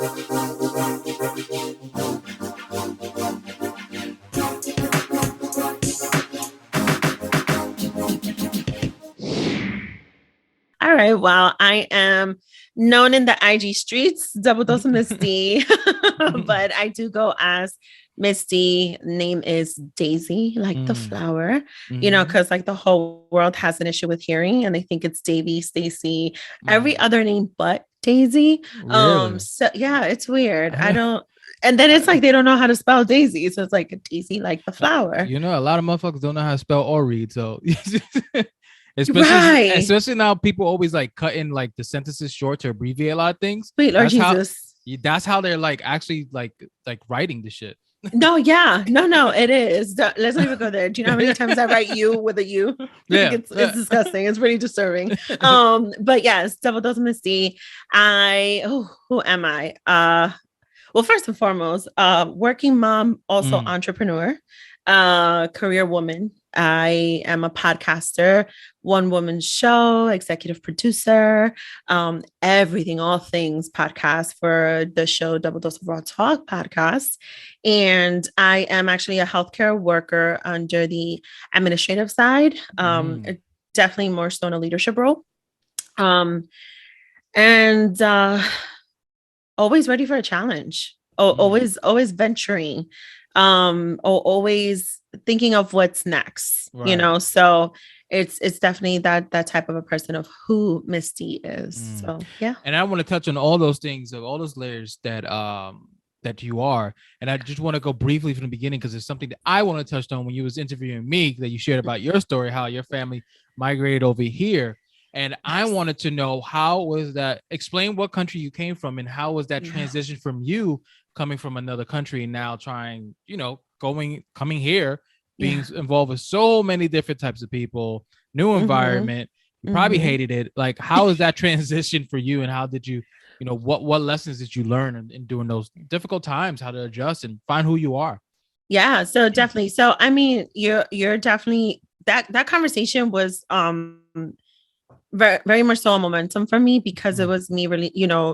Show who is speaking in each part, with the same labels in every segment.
Speaker 1: All right. Well, I am known in the IG streets, Double Dose of Misty, but I do go as Misty. Name is Daisy, like the flower, because like the whole world has an issue with hearing and they think it's Davy, Stacy, every other name but Daisy.
Speaker 2: Really?
Speaker 1: So yeah, it's weird. I don't, and then it's like they don't know how to spell Daisy. So it's like a Daisy, like the flower.
Speaker 2: A lot of motherfuckers don't know how to spell or read. So
Speaker 1: Right.
Speaker 2: especially now, people always like cutting like the sentences short to abbreviate a lot of things.
Speaker 1: Sweet Lord Jesus.
Speaker 2: That's how they're like actually like writing the shit.
Speaker 1: No, yeah, no, it is. Let's not even go there. Do you know how many times I write you with a U?
Speaker 2: Yeah,
Speaker 1: it's disgusting. It's pretty disturbing. But yes, Double Dose Misty. Who am I? Well, first and foremost, working mom, also entrepreneur, career woman. I am a podcaster, one woman show, executive producer, everything, all things podcast for the show Double Dose of Raw Talk podcast. And I am actually a healthcare worker under the administrative side, definitely more so in a leadership role. And always ready for a challenge. Always venturing. Always thinking of what's next,
Speaker 2: right.
Speaker 1: So it's definitely that type of a person of who Misty is. So yeah.
Speaker 2: And I want to touch on all those things, of all those layers that you are. And I just want to go briefly from the beginning because it's something that I want to touch on when you was interviewing me, that you shared about your story, how your family migrated over here. And I wanted to know, how was that? Explain what country you came from and how was that transition from you coming from another country and now trying, coming here, being involved with so many different types of people, new environment. You probably hated it. Like, how is that transition for you? And how did you, what lessons did you learn in doing those difficult times, how to adjust and find who you are?
Speaker 1: Yeah, so definitely. So, I mean, you're definitely, that conversation was, very, very much so a momentum for me because it was me really,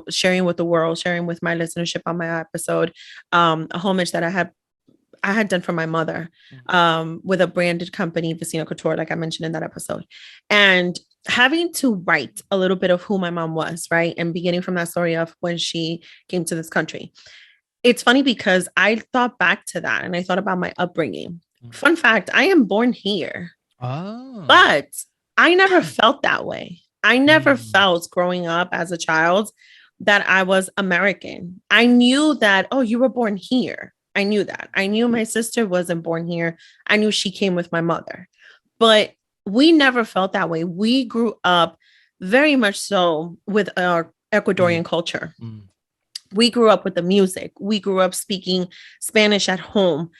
Speaker 1: sharing with the world, sharing with my listenership on my episode, a homage that I had done for my mother, with a branded company, Vecino Couture, like I mentioned in that episode, and having to write a little bit of who my mom was, right, and beginning from that story of when she came to this country. It's funny because I thought back to that and I thought about my upbringing. Fun fact: I am born here, but I never felt that way. I never felt growing up as a child that I was American. I knew that, oh, you were born here. I knew that. I knew my sister wasn't born here. I knew she came with my mother, but we never felt that way. We grew up very much so with our Ecuadorian culture. We grew up with the music. We grew up speaking Spanish at home.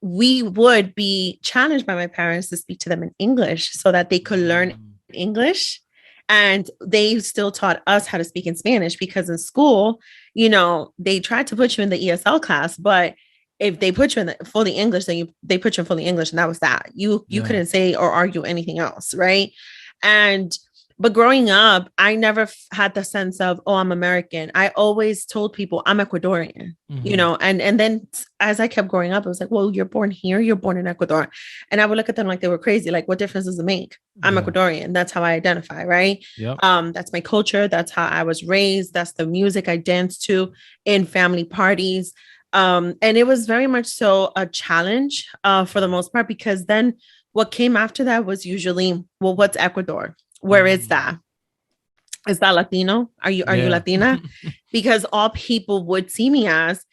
Speaker 1: We would be challenged by my parents to speak to them in English so that they could learn English. And they still taught us how to speak in Spanish because in school, they tried to put you in the ESL class, but if they put you in the fully English, then they put you in fully English, and that was that. You couldn't say or argue anything else, right? But growing up, I never had the sense of, oh, I'm American. I always told people I'm Ecuadorian, and then as I kept growing up, I was like, well, you're born here, you're born in Ecuador. And I would look at them like they were crazy. Like, what difference does it make? I'm Ecuadorian. That's how I identify, right?
Speaker 2: Yep.
Speaker 1: That's my culture. That's how I was raised. That's the music I danced to in family parties. And it was very much so a challenge for the most part, because then what came after that was usually, well, what's Ecuador? Where is that? Is that Latino? Are you Latina? Because all people would see me as,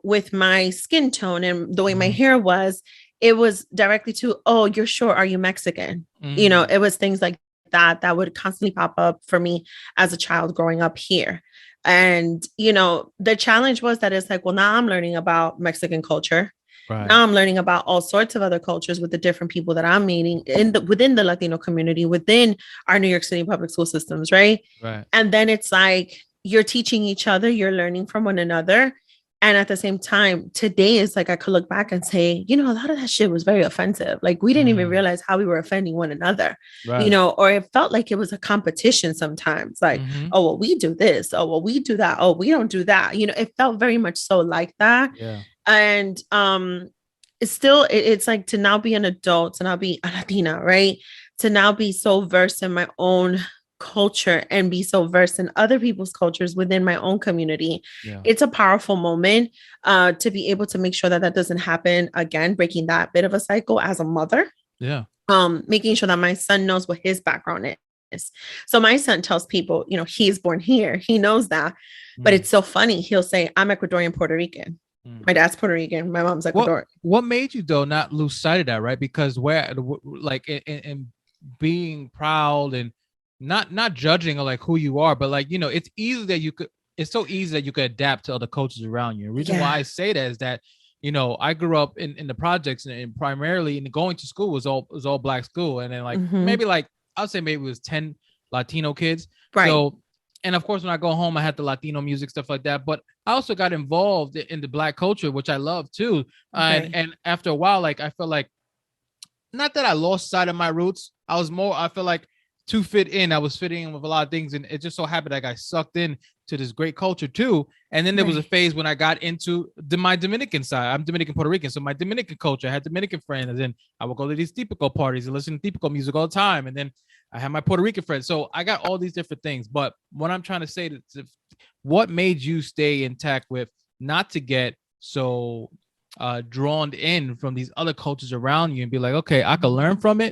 Speaker 1: with my skin tone and the way my hair was, it was directly to, oh, you're sure. Are you Mexican? It was things like that would constantly pop up for me as a child growing up here. And, the challenge was that it's like, well, now I'm learning about Mexican culture. Right. Now I'm learning about all sorts of other cultures with the different people that I'm meeting within the Latino community, within our New York City public school systems, right?
Speaker 2: Right.
Speaker 1: And then it's like you're teaching each other, you're learning from one another. And at the same time, today is like I could look back and say, you know, a lot of that shit was very offensive. Like we didn't even realize how we were offending one another, you
Speaker 2: Right.
Speaker 1: know, or it felt like it was a competition sometimes. Like,
Speaker 2: Mm-hmm.
Speaker 1: oh, well, we do this. Oh, well, we do that. Oh, we don't do that. You know, it felt very much so like that.
Speaker 2: Yeah.
Speaker 1: And it's still it's like to now be an adult, to now be a Latina, right? To now be so versed in my own culture and be so versed in other people's cultures within my own community.
Speaker 2: Yeah.
Speaker 1: It's a powerful moment to be able to make sure that that doesn't happen again, breaking that bit of a cycle as a mother.
Speaker 2: Yeah.
Speaker 1: Making sure that my son knows what his background is. So my son tells people, you know, he's born here. He knows that. But it's so funny. He'll say, I'm Ecuadorian Puerto Rican. My dad's Puerto Rican. My mom's Ecuadorian.
Speaker 2: What made you though not lose sight of that, right? Because where like in being proud and not judging like who you are, but like, you know, it's so easy that you could adapt to other cultures around you. The reason why I say that is that, you know, I grew up in the projects and primarily in going to school was all black school. And then like maybe like I'll say maybe it was 10 Latino kids.
Speaker 1: Right.
Speaker 2: So, and of course, when I go home, I had the Latino music, stuff like that. But I also got involved in the black culture, which I love too. And after a while, like I felt like not that I lost sight of my roots. I feel like to fit in, I was fitting in with a lot of things. And it just so happened I got sucked in to this great culture too. And then there was a phase when I got into my Dominican side. I'm Dominican Puerto Rican. So my Dominican culture, I had Dominican friends. And then I would go to these typical parties and listen to typical music all the time. And then I had my Puerto Rican friends. So I got all these different things. But what I'm trying to say is what made you stay intact with not to get so drawn in from these other cultures around you and be like, okay, I can learn from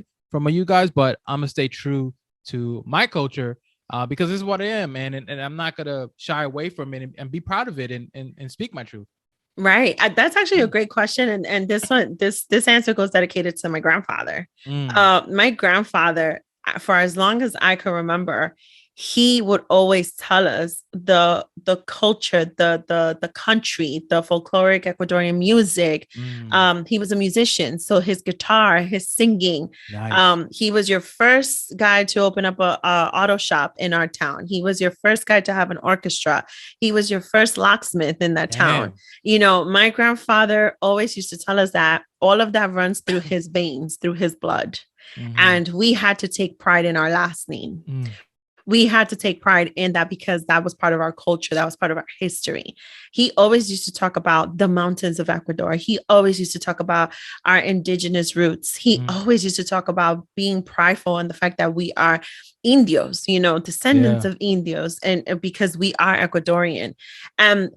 Speaker 2: you guys, but I'm gonna stay true to my culture because this is what I am, man, and I'm not gonna shy away from it and be proud of it and speak my truth.
Speaker 1: Right. That's actually a great question. And this answer goes dedicated to my grandfather. My grandfather, for as long as I can remember, he would always tell us the culture, the country, the folkloric Ecuadorian music. He was a musician, so his guitar, his singing.
Speaker 2: Nice.
Speaker 1: He was your first guy to open up a auto shop in our town. He was your first guy to have an orchestra. He was your first locksmith in that town. You know, my grandfather always used to tell us that all of that runs through his veins, through his blood. And we had to take pride in our last name. We had to take pride in that because that was part of our culture. That was part of our history. He always used to talk about the mountains of Ecuador. He always used to talk about our indigenous roots. He always used to talk about being prideful and the fact that we are Indios, you know, descendants of Indios, and because we are Ecuadorian. And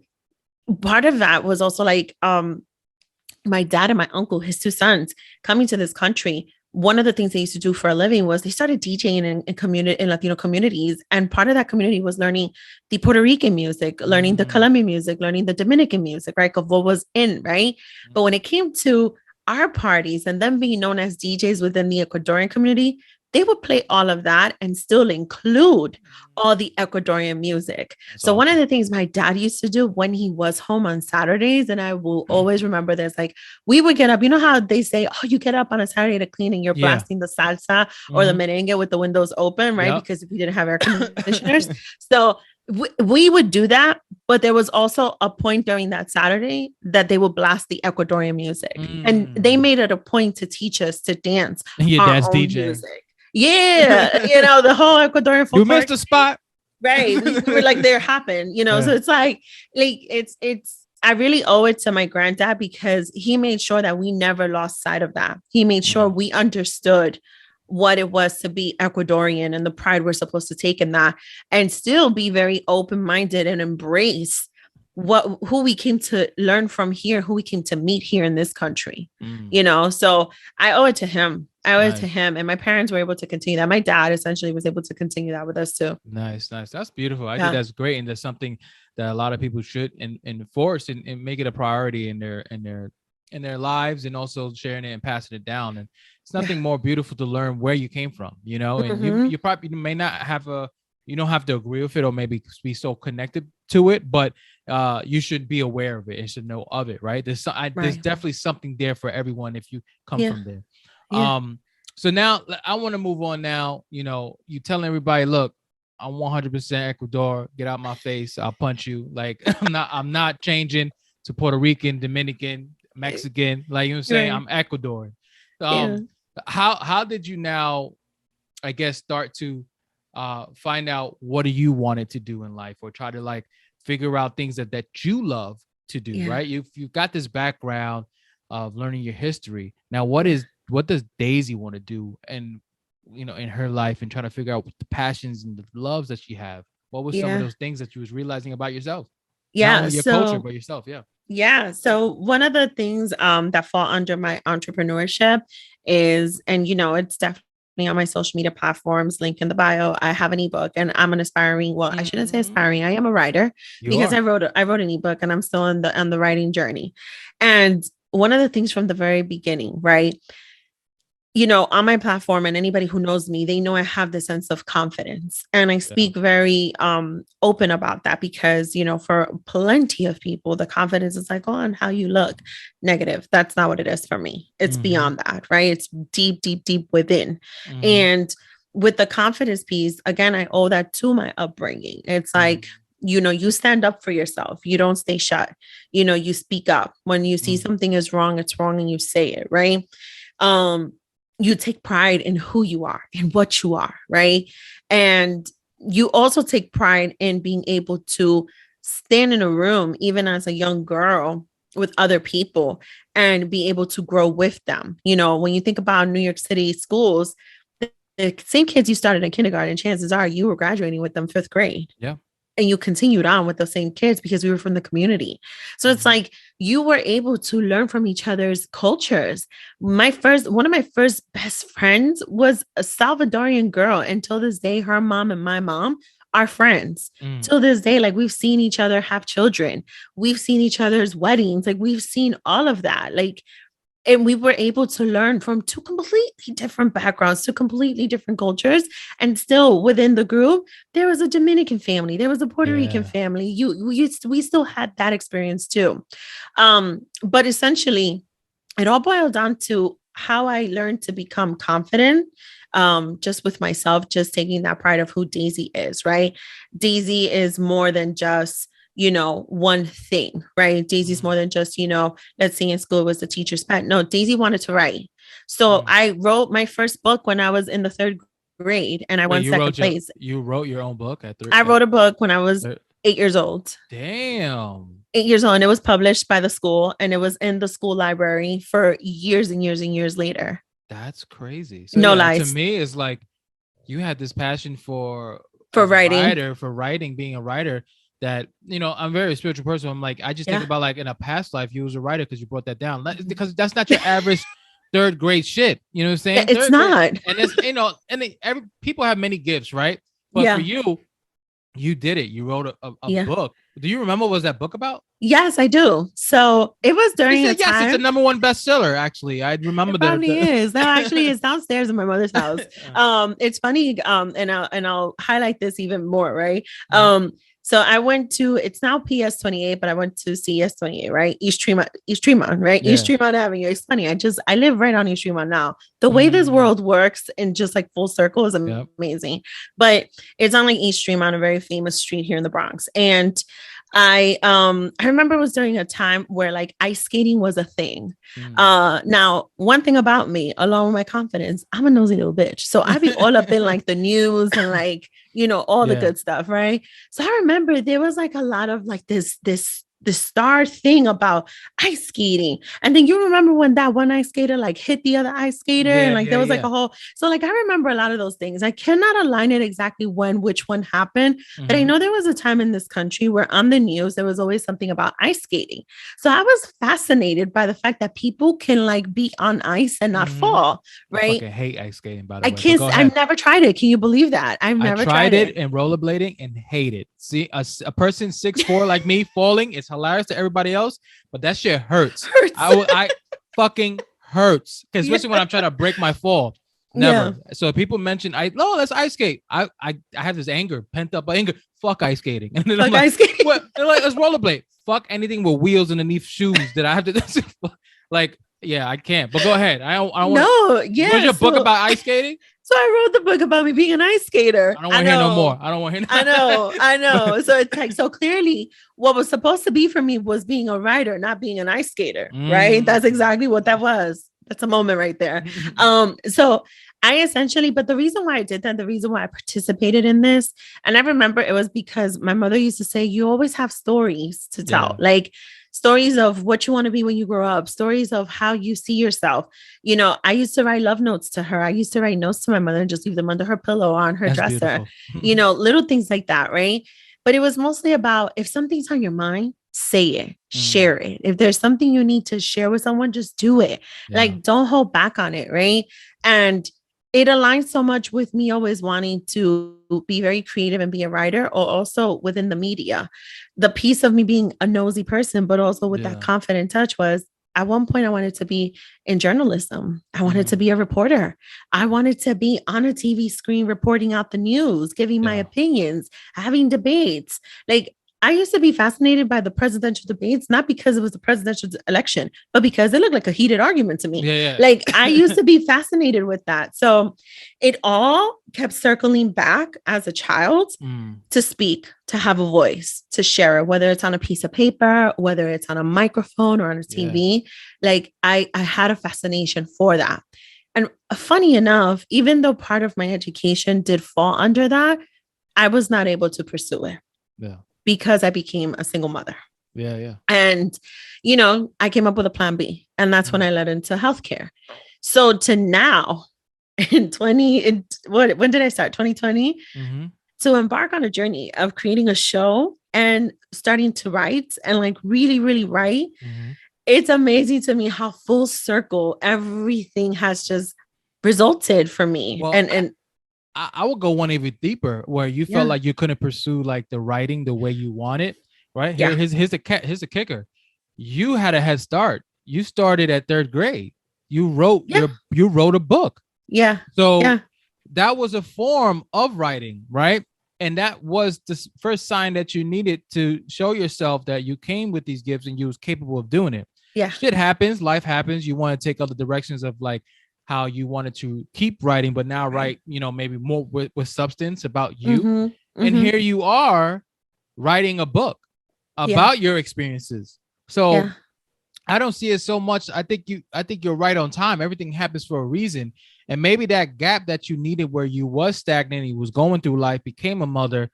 Speaker 1: part of that was also like my dad and my uncle, his two sons, coming to this country. One of the things they used to do for a living was they started DJing in Latino communities. And part of that community was learning the Puerto Rican music, learning the Colombian music, learning the Dominican music, right? Of what was in, right? But when it came to our parties and them being known as DJs within the Ecuadorian community, they would play all of that and still include all the Ecuadorian music. So one of the things my dad used to do when he was home on Saturdays, and I will always remember this, like we would get up, you know how they say, oh, you get up on a Saturday to clean and you're blasting the salsa or the merengue with the windows open, right? Because if we didn't have air conditioners. So we would do that, but there was also a point during that Saturday that they would blast the Ecuadorian music. And they made it a point to teach us to dance.
Speaker 2: And your dad's DJ.
Speaker 1: Music. Yeah, you know, the whole Ecuadorian folklore.
Speaker 2: You missed the spot.
Speaker 1: Right. We were like, there happened, you know. So it's like it's I really owe it to my granddad because he made sure that we never lost sight of that. He made sure we understood what it was to be Ecuadorian and the pride we're supposed to take in that, and still be very open-minded and embrace who we came to learn from here, who we came to meet here in this country, you know. So I owe it to him. I owe it to him, and my parents were able to continue that. My dad essentially was able to continue that with us too.
Speaker 2: Nice. That's beautiful. I think that's great, and that's something that a lot of people should enforce and make it a priority in their lives, and also sharing it and passing it down. And it's nothing more beautiful to learn where you came from, you know. And you probably may not have you don't have to agree with it or maybe be so connected to it, but you should be aware of it and should know of it, right? There's definitely something there for everyone if you come from there. So now I want to move on now. You know, you telling everybody, look, I'm 100% Ecuador. Get out my face. I'll punch you. Like I'm not changing to Puerto Rican, Dominican, Mexican, like, you know what I'm saying?
Speaker 1: Right.
Speaker 2: I'm Ecuadorian.
Speaker 1: Yeah.
Speaker 2: How did you now, I guess, start to find out what do you wanted to do in life, or try to like figure out things that you love to do,
Speaker 1: Yeah.
Speaker 2: right? You've got this background of learning your history. Now,
Speaker 1: Yeah.
Speaker 2: what does Daisy want to do, and in her life, and trying to figure out what the passions and the loves that she have? What was some of
Speaker 1: Yeah.
Speaker 2: those things that you was realizing about yourself? Not
Speaker 1: Yeah.
Speaker 2: only your culture,
Speaker 1: So
Speaker 2: but yourself. Yeah.
Speaker 1: yeah. So one of the things that fall under my entrepreneurship is, and it's definitely on my social media platforms, link in the bio. I have an ebook, and I'm an aspiring, well, I shouldn't say
Speaker 2: Mhm.
Speaker 1: aspiring. I am a writer
Speaker 2: You
Speaker 1: because
Speaker 2: are.
Speaker 1: I wrote an ebook, and I'm still on the writing journey. And one of the things from the very beginning, right? On my platform, and anybody who knows me, they know I have this sense of confidence, and I
Speaker 2: Yeah.
Speaker 1: speak very open about that because for plenty of people, the confidence is like, oh, on how you look. Negative. That's not what it is for me. It's
Speaker 2: Mhm.
Speaker 1: beyond that, right? It's deep, deep, deep within.
Speaker 2: Mhm.
Speaker 1: And with the confidence piece, again, I owe that to my upbringing. It's like,
Speaker 2: Mhm.
Speaker 1: you stand up for yourself. You don't stay shut. You speak up when you see
Speaker 2: Mhm.
Speaker 1: something is wrong, it's wrong, and you say it, right? um you take pride in who you are and what you are, right? And you also take pride in being able to stand in a room, even as a young girl, with other people and be able to grow with them. When you think about New York City schools, the same kids you started in kindergarten, chances are you were graduating with them fifth grade,
Speaker 2: Yeah.
Speaker 1: and you continued on with the same kids because we were from the community. So it's
Speaker 2: Mhm.
Speaker 1: like you were able to learn from each other's cultures. One of my first best friends was a Salvadorian girl. Until this day, her mom and my mom are friends.
Speaker 2: Mm.
Speaker 1: Till this day, like we've seen each other have children. We've seen each other's weddings. Like we've seen all of that. Like, and we were able to learn from two completely different backgrounds, two completely different cultures, and still within the group there was a Dominican family, there was a Puerto Rican
Speaker 2: Yeah.
Speaker 1: family. We still had that experience too. But essentially it all boiled down to how I learned to become confident, just with myself, just taking that pride of who Daisy is, right? Daisy is more than just, one thing, right? Daisy's
Speaker 2: Mhm.
Speaker 1: more than just, let's say in school it was the teacher's pet. No, Daisy wanted to write. So
Speaker 2: Mm.
Speaker 1: I wrote my first book when I was in the third grade, and I
Speaker 2: Wait,
Speaker 1: won second place.
Speaker 2: you wrote your own book at
Speaker 1: I wrote a book when I was
Speaker 2: thir-
Speaker 1: 8 years old.
Speaker 2: damn.
Speaker 1: 8 years old, and it was published by the school, and it was in the school library for years and years and years later.
Speaker 2: That's crazy. So
Speaker 1: No
Speaker 2: yeah, to
Speaker 1: lies.
Speaker 2: me, it's like you had this passion for,
Speaker 1: For
Speaker 2: as a
Speaker 1: writing.
Speaker 2: writer, for writing, being a writer. That, I'm a very spiritual person. I'm like, I just think
Speaker 1: Yeah.
Speaker 2: about, like, in a past life, you was a writer because you brought that down.
Speaker 1: Mhm.
Speaker 2: Because that's not your average third grade shit. You know what I'm
Speaker 1: Yeah,
Speaker 2: saying?
Speaker 1: it's
Speaker 2: Third grade,
Speaker 1: not.
Speaker 2: and it's every people have many gifts, right? But for
Speaker 1: Yeah.
Speaker 2: you did it. You wrote a
Speaker 1: Yeah.
Speaker 2: book. Do you remember what was that book about?
Speaker 1: Yes, I do. So it was
Speaker 2: She
Speaker 1: during a
Speaker 2: said yes. It's a
Speaker 1: time.
Speaker 2: #1 bestseller. Actually, I remember
Speaker 1: It probably
Speaker 2: the.
Speaker 1: is. No, actually, it's downstairs in my mother's house.
Speaker 2: Uh,
Speaker 1: It's funny. And I'll highlight this even more, right?
Speaker 2: mhm.
Speaker 1: So I went to, it's now PS 28, but I went to CS 28, right? East Tremont, right? East
Speaker 2: Yeah.
Speaker 1: Tremont Avenue. It's funny. I live right on East Tremont now. The way this
Speaker 2: Mm,
Speaker 1: world works in just like full circle is
Speaker 2: yep.
Speaker 1: amazing. But it's on like East Tremont, a very famous street here in the Bronx. And I remember it was during a time where like ice skating was a thing.
Speaker 2: Mm.
Speaker 1: Now one thing about me, along with my confidence, I'm a nosy little bitch. So I be all up in like the news and like, all the
Speaker 2: Yeah.
Speaker 1: good stuff, right? So I remember there was like a lot of like this star thing about ice skating. And then you remember when that one ice skater like hit the other ice skater, and
Speaker 2: Yeah.
Speaker 1: like
Speaker 2: Yeah.
Speaker 1: there was like
Speaker 2: Yeah.
Speaker 1: a whole, so like I remember a lot of those things. I cannot align it exactly when which one happened, but I
Speaker 2: Mhm.
Speaker 1: know there was a time in this country where on the news there was always something about ice skating. So I was fascinated by the fact that people can like be on ice and not
Speaker 2: Mhm.
Speaker 1: fall,
Speaker 2: I
Speaker 1: right?
Speaker 2: fucking hate ice skating, by the
Speaker 1: I
Speaker 2: way. But
Speaker 1: can't,
Speaker 2: go
Speaker 1: I've
Speaker 2: ahead.
Speaker 1: never tried it. Can you believe that? I've
Speaker 2: I
Speaker 1: never
Speaker 2: tried
Speaker 1: tried
Speaker 2: it
Speaker 1: it.
Speaker 2: and rollerblading and hate it. See, a person 6'4" like me falling is hilarious to everybody else, but that shit hurts.
Speaker 1: Hurts.
Speaker 2: I fucking hurts. 'Cause
Speaker 1: Yeah.
Speaker 2: especially when I'm trying to break my fall.
Speaker 1: Yeah.
Speaker 2: Never. So people mention no, let's ice skate. I have this anger, pent up anger. Fuck ice skating. And then I'm
Speaker 1: Fuck
Speaker 2: like,
Speaker 1: ice skating.
Speaker 2: what? They're like, let's rollerblade. Fuck anything with wheels underneath shoes that I have to like, yeah, I can't. But go ahead. I don't want to.
Speaker 1: No,
Speaker 2: Was
Speaker 1: yeah.
Speaker 2: your book
Speaker 1: So
Speaker 2: about ice skating?
Speaker 1: So I wrote the book about me being an ice skater.
Speaker 2: I don't want to hear no more. I don't want to hear.
Speaker 1: I know. So it's like, so clearly what was supposed to be for me was being a writer, not being an ice skater, right? That's exactly what that was. That's a moment right there. So I essentially, but the reason why I did that, the reason why I participated in this, and I remember it was because my mother used to say, you always have stories to tell, like stories of what you want to be when you grow up, stories of how you see yourself. You know, I used to write love notes to her. I used to write notes to my mother and just leave them under her pillow or on her
Speaker 2: That's
Speaker 1: dresser,
Speaker 2: beautiful.
Speaker 1: you know, little things like that. Right. But it was mostly about if something's on your mind, say it, share it. If there's something you need to share with someone, just do it. Like, don't hold back on it. Right. And it aligns so much with me always wanting to be very creative and be a writer, or also within the media. The piece of me being a nosy person, but also with that confident touch was at one point I wanted to be in journalism. I wanted to be a reporter. I wanted to be on a TV screen reporting out the news, giving my opinions, having debates. Like, I used to be fascinated by the presidential debates, not because it was the presidential election, but because it looked like a heated argument to me. Like, I used to be fascinated with that. So it all kept circling back as a child to speak, to have a voice, to share it, whether it's on a piece of paper, whether it's on a microphone or on a TV. Like, I had a fascination for that. And funny enough, even though part of my education did fall under that, I was not able to pursue it. Because I became a single mother. And, you know, I came up with a plan B, and that's when I led into healthcare. So to now when did I start? 2020 to embark on a journey of creating a show and starting to write and like really, really write. It's amazing to me how full circle everything has just resulted for me.
Speaker 2: Well,
Speaker 1: and
Speaker 2: I would go one even deeper, where you felt like you couldn't pursue like the writing the way you wanted, right? Here's the kicker. You had a head start. You started at third grade. You wrote you wrote a book. So that was a form of writing, right? And that was the first sign that you needed to show yourself that you came with these gifts and you was capable of doing it. Shit happens, life happens. You want to take other directions of like how you wanted to keep writing, but now write, you know, maybe more with substance about you. And here you are writing a book about your experiences. So I don't see it so much. I think you're right on time. Everything happens for a reason. And maybe that gap that you needed where you was stagnant, you was going through life, became a mother.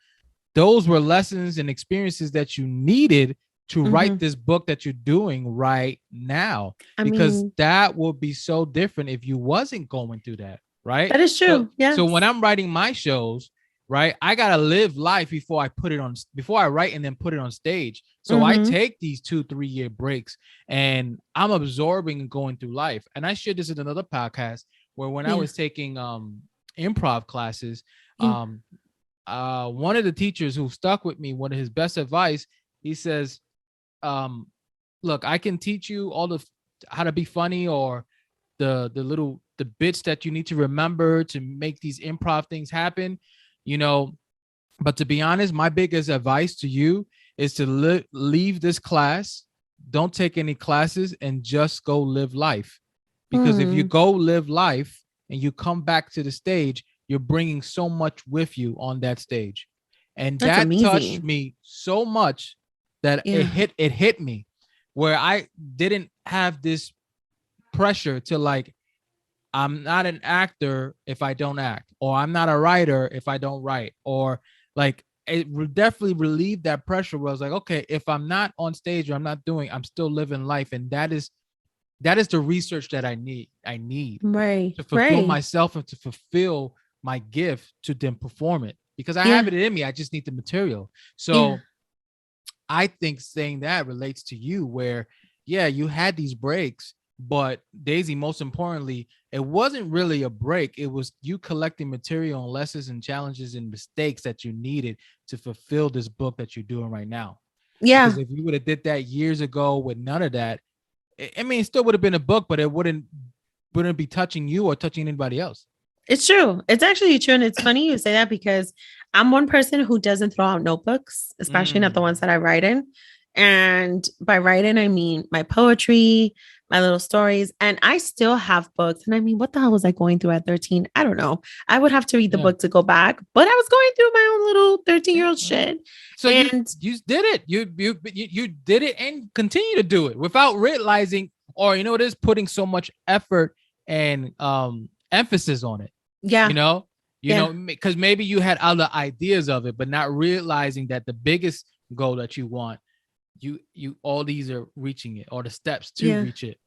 Speaker 2: Those were lessons and experiences that you needed to write this book that you're doing right now, because that would be so different if you wasn't going through that, right?
Speaker 1: That is true.
Speaker 2: So when I'm writing my shows, right, I gotta live life before I write and then put it on stage. So I take these 2-3 year breaks and I'm absorbing and going through life. And I shared this in another podcast where when I was taking improv classes, one of the teachers who stuck with me, one of his best advice, he says, look, I can teach you all how to be funny or the bits that you need to remember to make these improv things happen, you know, but to be honest, my biggest advice to you is to leave this class, don't take any classes, and just go live life. Because if you go live life and you come back to the stage, you're bringing so much with you on that stage. And that touched me so much that it hit me, where I didn't have this pressure to like, I'm not an actor if I don't act, or I'm not a writer if I don't write, or like it definitely relieved that pressure where I was like, okay, if I'm not on stage or I'm not doing, I'm still living life. And that is the research that I need to fulfill myself and to fulfill my gift to then perform it, because I have it in me. I just need the material. So I think saying that relates to you where, you had these breaks, but Daisy, most importantly, it wasn't really a break. It was you collecting material and lessons and challenges and mistakes that you needed to fulfill this book that you're doing right now. Because if you would have did that years ago with none of that, I mean, it still would have been a book, but it wouldn't be touching you or touching anybody else.
Speaker 1: It's true. It's actually true. And it's funny you say that because I'm one person who doesn't throw out notebooks, especially not the ones that I write in. And by writing, I mean my poetry, my little stories. And I still have books. And I mean, what the hell was I going through at 13? I don't know. I would have to read the
Speaker 2: Yeah.
Speaker 1: book to go back, but I was going through my own little 13-year-old shit.
Speaker 2: So
Speaker 1: And
Speaker 2: you did it. You did it and continue to do it without realizing, or you know, it is putting so much effort and emphasis on it.
Speaker 1: yeah,
Speaker 2: You know,
Speaker 1: yeah,
Speaker 2: because maybe you had other ideas of it, but not realizing that the biggest goal that you want, you all these are reaching it, or the steps to
Speaker 1: yeah.
Speaker 2: reach it.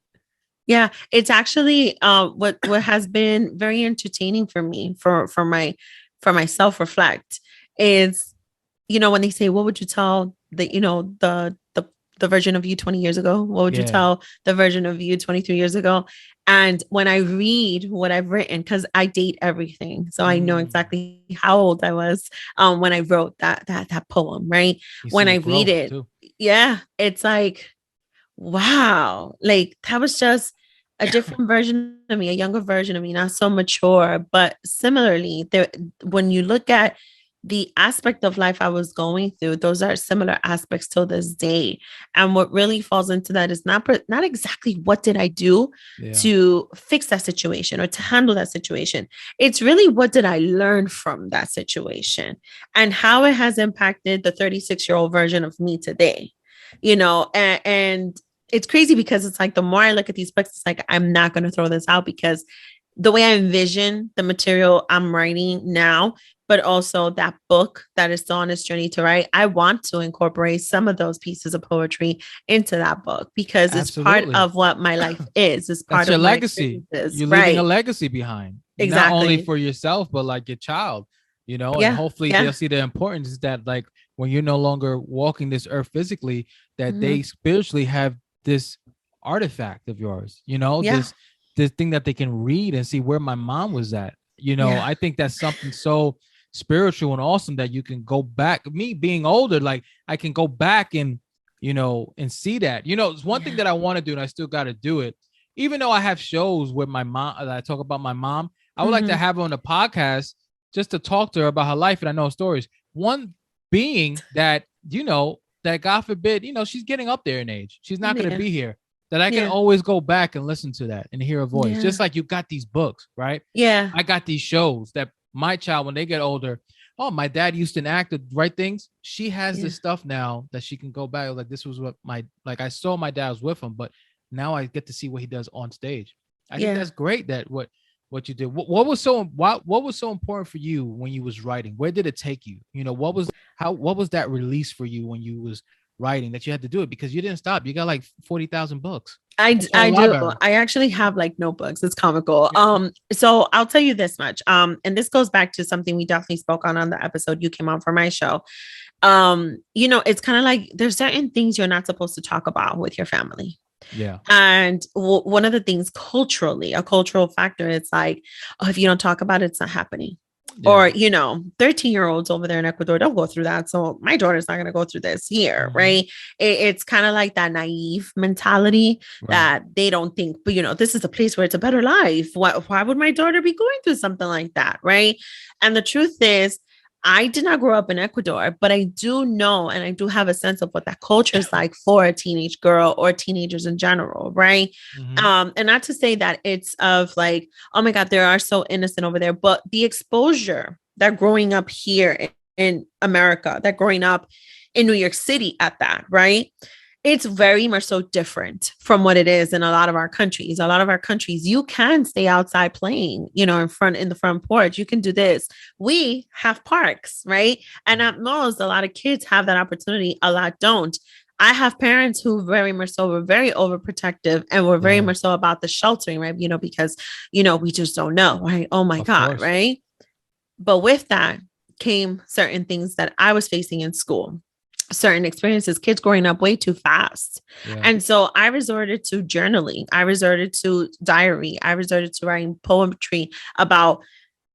Speaker 1: Yeah, it's actually what has been very entertaining for me for my self reflect is, you know, when they say, what would you tell the, you know, the version of you 20 years ago? What would you
Speaker 2: Yeah.
Speaker 1: tell the version of you 23 years ago? And when I read what I've written, because I date everything, so I know
Speaker 2: Mm.
Speaker 1: exactly how old I was when I wrote that poem, right?
Speaker 2: You see
Speaker 1: When I
Speaker 2: the
Speaker 1: read
Speaker 2: growth
Speaker 1: it,
Speaker 2: too.
Speaker 1: yeah, it's like, wow, like that was just a different version of me, a younger version of me, not so mature. But similarly, there, when you look at the aspect of life I was going through, those are similar aspects till this day. And what really falls into that is not exactly what did I do
Speaker 2: Yeah.
Speaker 1: to fix that situation or to handle that situation. It's really what did I learn from that situation and how it has impacted the 36-year-old version of me today. You know, and it's crazy because it's like the more I look at these books, it's like I'm not going to throw this out because the way I envision the material I'm writing now, but also that book that is still on its journey to write, I want to incorporate some of those pieces of poetry into that book because it's part
Speaker 2: Absolutely.
Speaker 1: of what my life is. It's
Speaker 2: That's
Speaker 1: part
Speaker 2: your
Speaker 1: of my
Speaker 2: legacy.
Speaker 1: experiences.
Speaker 2: You're leaving a
Speaker 1: Right.
Speaker 2: legacy behind, not only
Speaker 1: Exactly.
Speaker 2: for yourself, but like your child, and
Speaker 1: Yeah.
Speaker 2: hopefully
Speaker 1: Yeah.
Speaker 2: they'll see the importance that, like, when you're no longer walking this earth physically, that
Speaker 1: Mm-hmm.
Speaker 2: they spiritually have this artifact of yours,
Speaker 1: Yeah.
Speaker 2: this thing that they can read and see where my mom was at.
Speaker 1: Yeah.
Speaker 2: I think that's something so spiritual and awesome that you can go back. Me being older, like, I can go back and and see that. It's one thing
Speaker 1: Yeah.
Speaker 2: that I want to do, and I still got to do it. Even though I have shows with my mom that I talk about my mom, I would like to
Speaker 1: Mm-hmm.
Speaker 2: have her on a podcast just to talk to her about her life and I know stories. One being that, that God forbid, she's getting up there in age. She's not going to
Speaker 1: Yeah.
Speaker 2: be here. That I can
Speaker 1: Yeah.
Speaker 2: always go back and listen to that and hear a voice.
Speaker 1: Yeah.
Speaker 2: Just like you got these books, right?
Speaker 1: Yeah.
Speaker 2: I got these shows that my child, when they get older, oh, my dad used to enact the right things. She has
Speaker 1: Yeah.
Speaker 2: this stuff now that she can go back. Like, this was what I saw my dad was with him, but now I get to see what he does on stage. I think
Speaker 1: Yeah.
Speaker 2: that's great that what you did. What was so important for you when you was writing? Where did it take you? What was that release for you when you was writing that you had to do it because you didn't stop? You got like 40,000 books. That's a
Speaker 1: I do.
Speaker 2: library.
Speaker 1: I actually have like notebooks. It's comical.
Speaker 2: Yeah.
Speaker 1: So I'll tell you this much. And this goes back to something we definitely spoke on the episode you came on for my show. It's kind of like there's certain things you're not supposed to talk about with your family.
Speaker 2: Yeah.
Speaker 1: And one of the things culturally, a cultural factor, it's like, oh, if you don't talk about it, it's not happening.
Speaker 2: Yeah.
Speaker 1: Or, 13-year-olds over there in Ecuador don't go through that. So my daughter's not going to go through this here,
Speaker 2: Mhm.
Speaker 1: right? It's kind of like that naive mentality
Speaker 2: Right.
Speaker 1: that they don't think, but, this is a place where it's a better life. Why would my daughter be going through something like that, right? And the truth is, I did not grow up in Ecuador, but I do know and I do have a sense of what that culture is like for a teenage girl or teenagers in general, right?
Speaker 2: Mhm.
Speaker 1: And not to say that it's of like, oh my God, they are so innocent over there, but the exposure that growing up here in America, that growing up in New York City at that, right? It's very much so different from what it is in a lot of our countries. A lot of our countries, you can stay outside playing, in the front porch. You can do this. We have parks, right? And at most, a lot of kids have that opportunity. A lot don't. I have parents who very much so were very overprotective and were very
Speaker 2: Yeah.
Speaker 1: much so about the sheltering, right? Because, we just don't know, right? Oh my
Speaker 2: Of
Speaker 1: God,
Speaker 2: course.
Speaker 1: right? But with that came certain things that I was facing in school, certain experiences, kids growing up way too fast.
Speaker 2: Yeah.
Speaker 1: And so I resorted to journaling. I resorted to diary. I resorted to writing poetry about,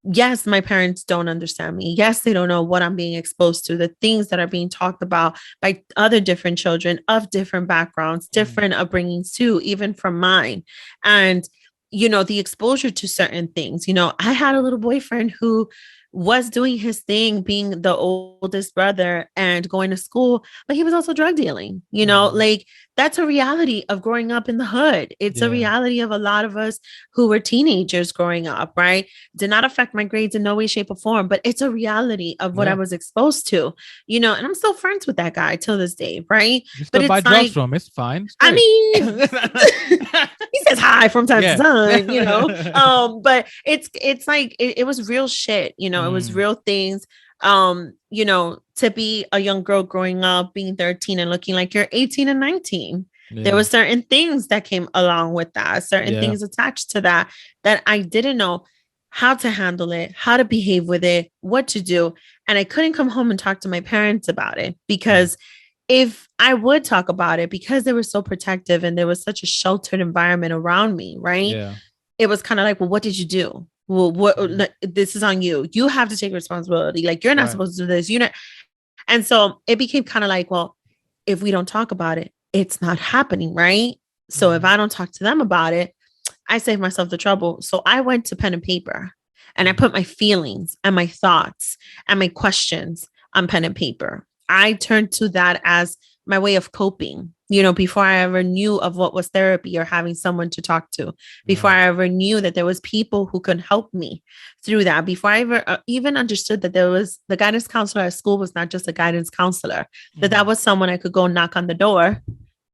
Speaker 1: yes, my parents don't understand me. Yes, they don't know what I'm being exposed to, the things that are being talked about by other different children of different backgrounds,
Speaker 2: Mhm.
Speaker 1: different upbringings too, even from mine. And, the exposure to certain things. I had a little boyfriend who was doing his thing, being the oldest brother and going to school, but he was also drug dealing. Like that's a reality of growing up in the hood. It's a reality of a lot of us who were teenagers growing up, right? Did not affect my grades in no way, shape, or form, but it's a reality of what I was exposed to, and I'm still friends with that guy till this day, right?
Speaker 2: You still
Speaker 1: But
Speaker 2: buy
Speaker 1: it's
Speaker 2: drugs
Speaker 1: like,
Speaker 2: from. It's fine. It's
Speaker 1: I
Speaker 2: great.
Speaker 1: mean, he says hi from time to time, but it's like it was real shit, it was real things. To be a young girl growing up, being 13 and looking like you're 18 and 19. There were certain things that came along with that, certain things attached to that I didn't know how to handle it, how to behave with it, what to do. And I couldn't come home and talk to my parents about it because if I would talk about it, because they were so protective and there was such a sheltered environment around me, right?
Speaker 2: Yeah.
Speaker 1: It was kind of like, well, what did you do? Well, this is on you. You have to take responsibility. Like, you're not supposed to do this. And so it became kind of like, well, if we don't talk about it, it's not happening, right? So if I don't talk to them about it, I save myself the trouble. So I went to pen and paper and I put my feelings and my thoughts and my questions on pen and paper. I turned to that as my way of coping, before I ever knew of what was therapy or having someone to talk to, before I ever knew that there was people who could help me through that, before I ever even understood that there was the guidance counselor at school was not just a guidance counselor, that was someone I could go knock on the door.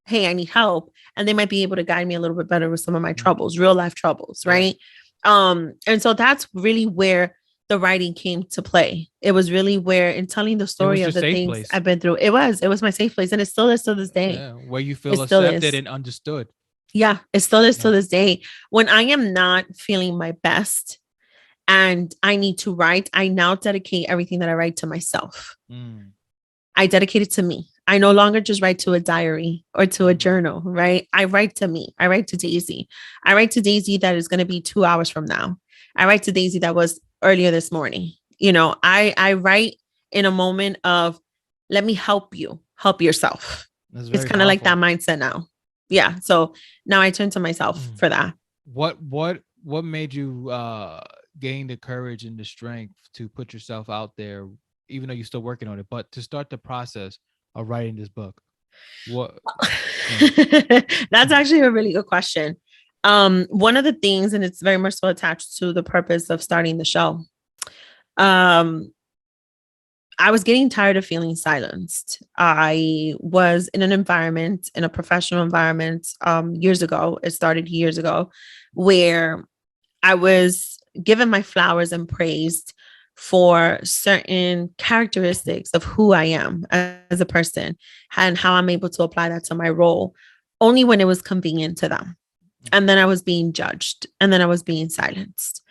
Speaker 1: Hey, I need help. And they might be able to guide me a little bit better with some of my troubles, real life troubles. Right. And so that's really where the writing came to play. It was really where, in telling the story of the things I've been through, it was my safe place. And it still is to this day.
Speaker 2: Yeah, where you feel accepted and understood.
Speaker 1: Yeah, it still is to this day. When I am not feeling my best and I need to write, I now dedicate everything that I write to myself. I dedicate it to me. I no longer just write to a diary or to a journal, right? I write to me. I write to Daisy. I write to Daisy that is going to be 2 hours from now. I write to Daisy that was earlier this morning. I write in a moment of, let me help you, help yourself. It's kind of like that mindset now. Yeah. So now I turn to myself for that.
Speaker 2: What made you gain the courage and the strength to put yourself out there, even though you're still working on it, but to start the process of writing this book? What?
Speaker 1: That's actually a really good question. One of the things, and it's very much so attached to the purpose of starting the show. I was getting tired of feeling silenced. I was in an environment, in a professional environment, years ago. It started years ago, where I was given my flowers and praised for certain characteristics of who I am as a person and how I'm able to apply that to my role only when it was convenient to them. And then I was being judged, and then I was being silenced.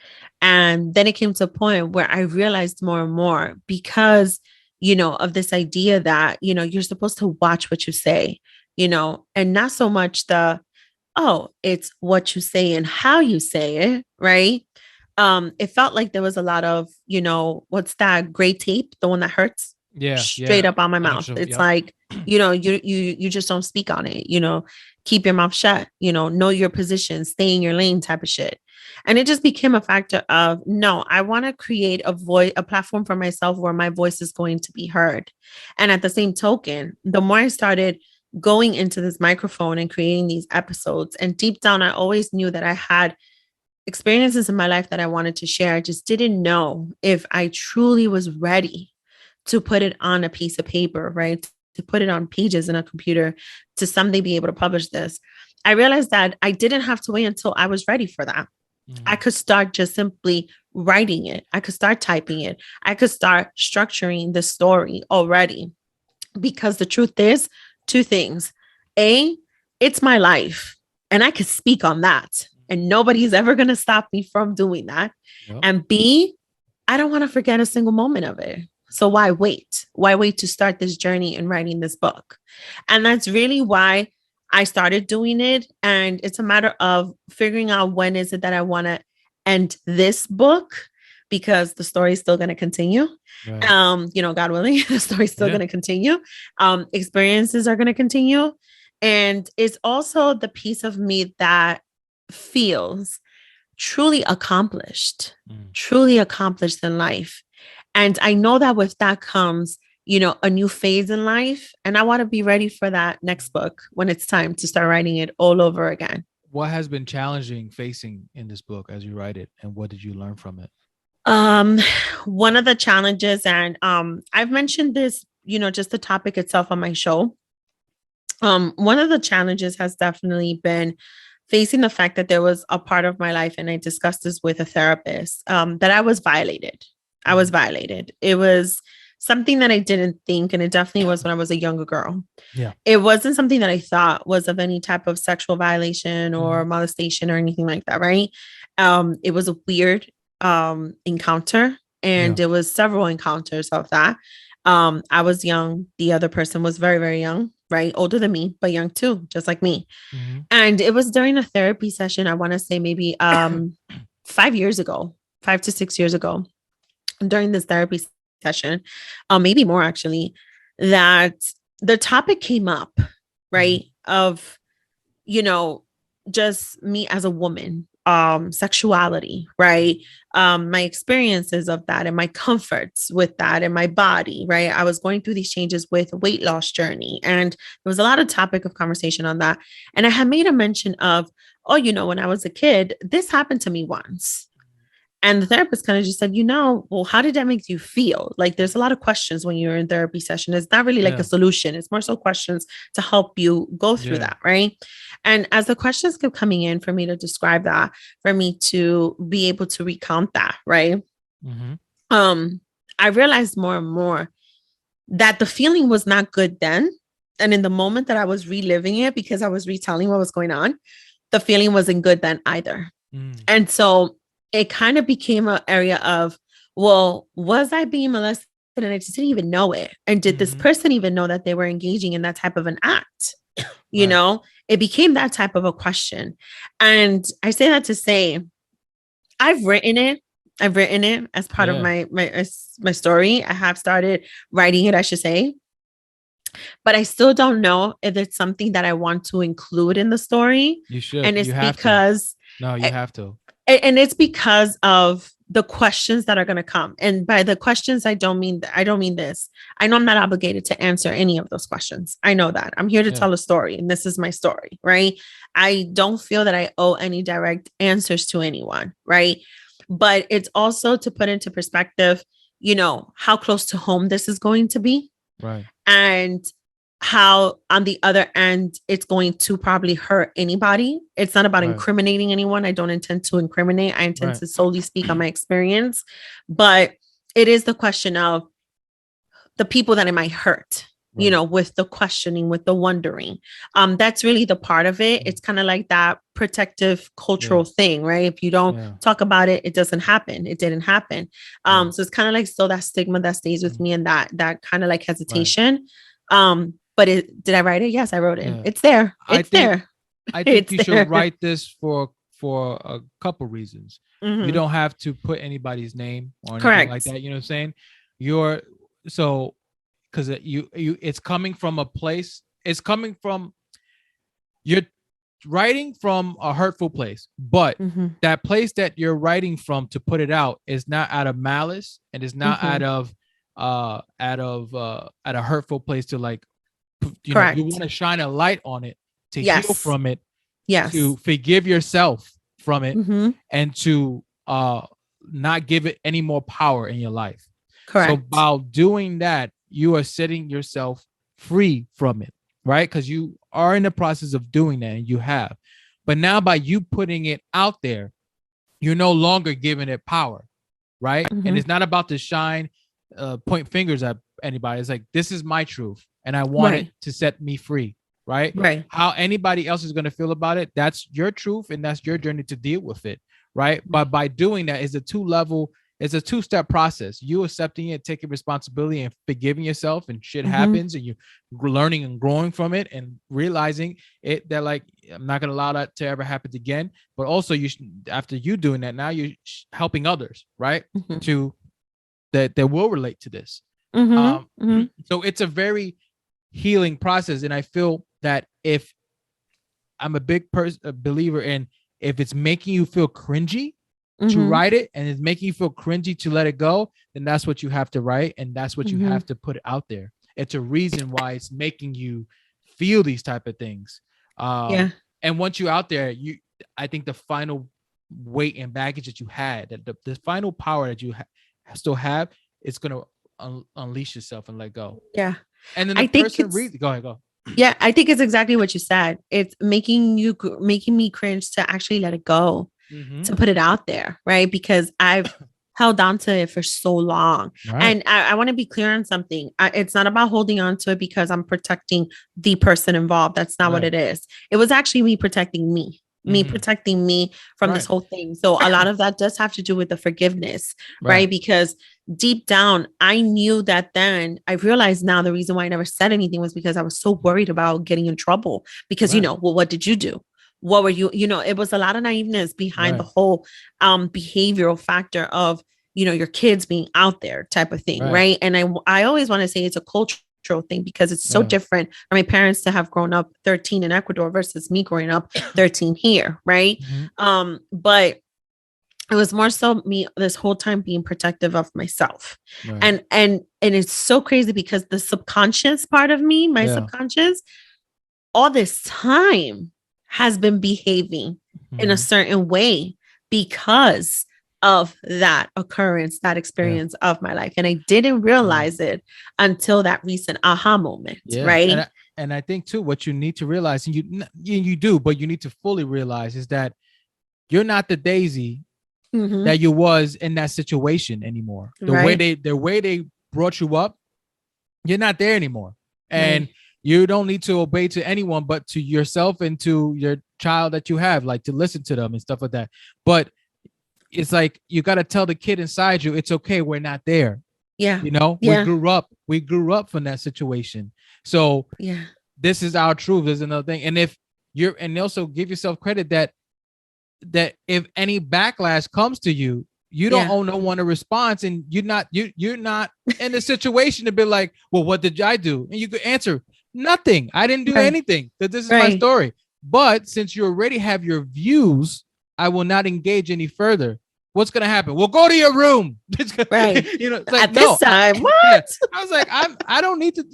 Speaker 1: And then it came to a point where I realized more and more, because, of this idea that, you're supposed to watch what you say, and not so much it's what you say and how you say it. Right. It felt like there was a lot of, what's that gray tape, the one that hurts? Straight up on my mouth. It's like, you just don't speak on it, keep your mouth shut, know your position, stay in your lane type of shit. And it just became a factor of, no, I want to create a platform for myself where my voice is going to be heard. And at the same token, the more I started going into this microphone and creating these episodes, and deep down, I always knew that I had experiences in my life that I wanted to share. I just didn't know if I truly was ready to put it on a piece of paper, right? To put it on pages in a computer, to someday be able to publish this. I realized that I didn't have to wait until I was ready for that. I could start just simply writing it. I could start typing it. I could start structuring the story already. Because the truth is, two things. A, it's my life, and I could speak on that. And nobody's ever going to stop me from doing that. Yep. And B, I don't want to forget a single moment of it. So why wait? Why wait to start this journey in writing this book? And that's really why I started doing it. And it's a matter of figuring out when is it that I want to end this book, because the story is still going to continue. Right. God willing, the story is still going to continue. Experiences are going to continue. And it's also the piece of me that feels truly accomplished in life. And I know that with that comes, a new phase in life. And I want to be ready for that next book when it's time to start writing it all over again.
Speaker 2: What has been challenging facing in this book as you write it, and what did you learn from it?
Speaker 1: Um, One of the challenges, and I've mentioned this, just the topic itself on my show. One of the challenges has definitely been facing the fact that there was a part of my life, and I discussed this with a therapist, that I was violated. I was violated. It was something that I didn't think, and it definitely was when I was a younger girl.
Speaker 2: Yeah.
Speaker 1: It wasn't something that I thought was of any type of sexual violation or
Speaker 2: Mhm.
Speaker 1: molestation or anything like that, right? It was a weird encounter,
Speaker 2: Yeah.
Speaker 1: and it was several encounters of that. I was young. The other person was very, very young, right? Older than me, but young too, just like me.
Speaker 2: Mhm.
Speaker 1: And it was during a therapy session, I want to say maybe 5 years ago, 5 to 6 years ago, during this therapy session, maybe more actually, that the topic came up,
Speaker 2: Mhm.
Speaker 1: right? Of, you know, just me as a woman, sexuality, right? My experiences of that and my comforts with that and my body, right? I was going through these changes with a weight loss journey. And there was a lot of topic of conversation on that. And I had made a mention of, oh, when I was a kid, this happened to me once. And the therapist kind of just said, well, how did that make you feel? Like, there's a lot of questions when you're in therapy session. It's not really like a
Speaker 2: Yeah.
Speaker 1: solution. It's more so questions to help you go through
Speaker 2: Yeah.
Speaker 1: that. Right. And as the questions kept coming in for me to describe that, for me to be able to recount that, right.
Speaker 2: Mhm.
Speaker 1: Um, I realized more and more that the feeling was not good then. And in the moment that I was reliving it, because I was retelling what was going on, the feeling wasn't good then either.
Speaker 2: Mm.
Speaker 1: And so it kind of became an area of, well, was I being molested and I just didn't even know it? And did this
Speaker 2: Mhm.
Speaker 1: person even know that they were engaging in that type of an act?
Speaker 2: Right.
Speaker 1: It became that type of a question. And I say that to say, I've written it. I've written it as part of
Speaker 2: Yeah.
Speaker 1: my story. I have started writing it, I should say, but I still don't know if it's something that I want to include in the story.
Speaker 2: You should.
Speaker 1: And
Speaker 2: You
Speaker 1: it's
Speaker 2: have to.
Speaker 1: because
Speaker 2: No, you have to.
Speaker 1: and it's because of the questions that are going to come. And by the questions, I don't mean this. I know I'm not obligated to answer any of those questions. I know that. I'm here to
Speaker 2: Yeah.
Speaker 1: tell a story, and this is my story, right? I don't feel that I owe any direct answers to anyone, right? But it's also to put into perspective, how close to home this is going to be,
Speaker 2: Right.
Speaker 1: and how on the other end it's going to probably hurt anybody. It's not about
Speaker 2: Right.
Speaker 1: incriminating anyone. I don't intend to incriminate. I intend
Speaker 2: Right.
Speaker 1: to solely speak on my experience. But it is the question of the people that it might hurt,
Speaker 2: Right.
Speaker 1: with the questioning, with the wondering. That's really the part of it.
Speaker 2: Mm.
Speaker 1: It's kind of like that protective
Speaker 2: Yeah.
Speaker 1: cultural thing, right? If you don't
Speaker 2: Yeah.
Speaker 1: talk about it, it doesn't happen. It didn't happen.
Speaker 2: Yeah.
Speaker 1: So it's kind of like still that stigma that stays with
Speaker 2: Mm.
Speaker 1: me, and that kind of like
Speaker 2: Right.
Speaker 1: hesitation. But did I write it? Yes, I wrote it.
Speaker 2: Yeah.
Speaker 1: It's there.
Speaker 2: I
Speaker 1: It's
Speaker 2: think
Speaker 1: there.
Speaker 2: I think
Speaker 1: It's
Speaker 2: you should
Speaker 1: there.
Speaker 2: write this for a couple reasons. You
Speaker 1: Hmm.
Speaker 2: don't have to put anybody's name or anything like
Speaker 1: Correct.
Speaker 2: that. You know what I'm saying? You're so because it's coming from a place. It's coming from you're writing from a hurtful place, but
Speaker 1: Hmm.
Speaker 2: that place that you're writing from to put it out is not out of malice and is not
Speaker 1: Hmm.
Speaker 2: out of a hurtful place to like you want
Speaker 1: Correct.
Speaker 2: to shine a light on it to heal
Speaker 1: Yes.
Speaker 2: from it, to
Speaker 1: Yes.
Speaker 2: forgive yourself from it,
Speaker 1: Hmm.
Speaker 2: and to not give it any more power in your life. So
Speaker 1: Correct.
Speaker 2: while doing that, you are setting yourself free from it, right? Because you are in the process of doing that and you have. But now by you putting it out there, you're no longer giving it power, right? And
Speaker 1: Hmm.
Speaker 2: it's not about to shine, point fingers at anybody. It's like, this is my truth and I want it
Speaker 1: Right.
Speaker 2: to set me free, right?
Speaker 1: Right.
Speaker 2: How anybody else is going to feel about it, that's your truth and that's your journey to deal with it, right? But by doing that, it's a two-step process. You accepting it, taking responsibility and forgiving yourself, and shit
Speaker 1: Hmm.
Speaker 2: happens and you learning and growing from it and realizing it that like, I'm not going to allow that to ever happen again. But also after you doing that, now you're helping others, right?
Speaker 1: Hmm.
Speaker 2: To that will relate to this.
Speaker 1: Hmm.
Speaker 2: Um,
Speaker 1: Hmm.
Speaker 2: so it's a very healing process. And I feel that if I'm a big believer in, if it's making you feel cringy, to
Speaker 1: Mhm.
Speaker 2: write it and it's making you feel cringy to let it go, then that's what you have to write and that's what you
Speaker 1: Mhm.
Speaker 2: have to put out there. It's a reason why it's making you feel these type of things.
Speaker 1: Yeah.
Speaker 2: And once you're out there, I think the final weight and baggage that you had, that the final power that you still have, it's gonna unleash yourself and let go.
Speaker 1: Yeah.
Speaker 2: And then the
Speaker 1: I think
Speaker 2: person
Speaker 1: it's
Speaker 2: go ahead, go.
Speaker 1: Yeah, I think it's exactly what you said. It's making me cringe to actually let it go,
Speaker 2: Mm-hmm.
Speaker 1: to put it out there, right? Because I've held on to it for so long.
Speaker 2: Right.
Speaker 1: And I want to be clear on something. It's not about holding on to it because I'm protecting the person involved. That's not what
Speaker 2: Right.
Speaker 1: it is. It was actually me protecting me
Speaker 2: Mm-hmm.
Speaker 1: protecting me from this
Speaker 2: Right.
Speaker 1: whole thing. So a lot of that does have to do with the forgiveness,
Speaker 2: Right.
Speaker 1: right? Because deep down, I knew that then. I realized now the reason why I never said anything was because I was so worried about getting in trouble. Because,
Speaker 2: Right.
Speaker 1: well, what did you do? What were you, it was a lot of naiveness behind the
Speaker 2: Right.
Speaker 1: whole behavioral factor of, your kids being out there type of thing.
Speaker 2: Right.
Speaker 1: Right. And I always want to say it's a cultural thing because it's so
Speaker 2: Yeah.
Speaker 1: different for my parents to have grown up 13 in Ecuador versus me growing up 13 here. Right.
Speaker 2: Mm-hmm.
Speaker 1: But it was more so me this whole time being protective of myself.
Speaker 2: Right.
Speaker 1: And it's so crazy because the subconscious part of me, my
Speaker 2: Yeah.
Speaker 1: subconscious, all this time has been behaving in a
Speaker 2: Mm-hmm.
Speaker 1: certain way because of that occurrence, that
Speaker 2: Yeah.
Speaker 1: experience of my life. And I didn't
Speaker 2: Yeah.
Speaker 1: realize it until that recent aha moment,
Speaker 2: Yeah.
Speaker 1: right?
Speaker 2: And I think too, what you need to realize, and you do, but you need to fully realize is that you're not the Daisy
Speaker 1: Mm-hmm.
Speaker 2: that you was in that situation anymore.
Speaker 1: Right.
Speaker 2: The way they brought you up, you're not there anymore. And
Speaker 1: Right.
Speaker 2: you don't need to obey to anyone but to yourself and to your child that you have, like to listen to them and stuff like that. But it's like you got to tell the kid inside you, it's okay, we're not there.
Speaker 1: Yeah.
Speaker 2: You know,
Speaker 1: Yeah.
Speaker 2: we grew up from that situation. So
Speaker 1: Yeah.
Speaker 2: this is our truth. There's another thing. And if you're, and also give yourself credit that if any backlash comes to you, you don't
Speaker 1: Yeah.
Speaker 2: owe no one a response, and you're not in the situation to be like, well, what did I do? And you could answer, nothing. I didn't do
Speaker 1: Right.
Speaker 2: anything. That this is my
Speaker 1: Right.
Speaker 2: story. But since you already have your views, I will not engage any further. What's gonna happen? We'll go to your room.
Speaker 1: Right.
Speaker 2: You know, it's like,
Speaker 1: At this time, what?
Speaker 2: Yeah. I was like, I don't need to,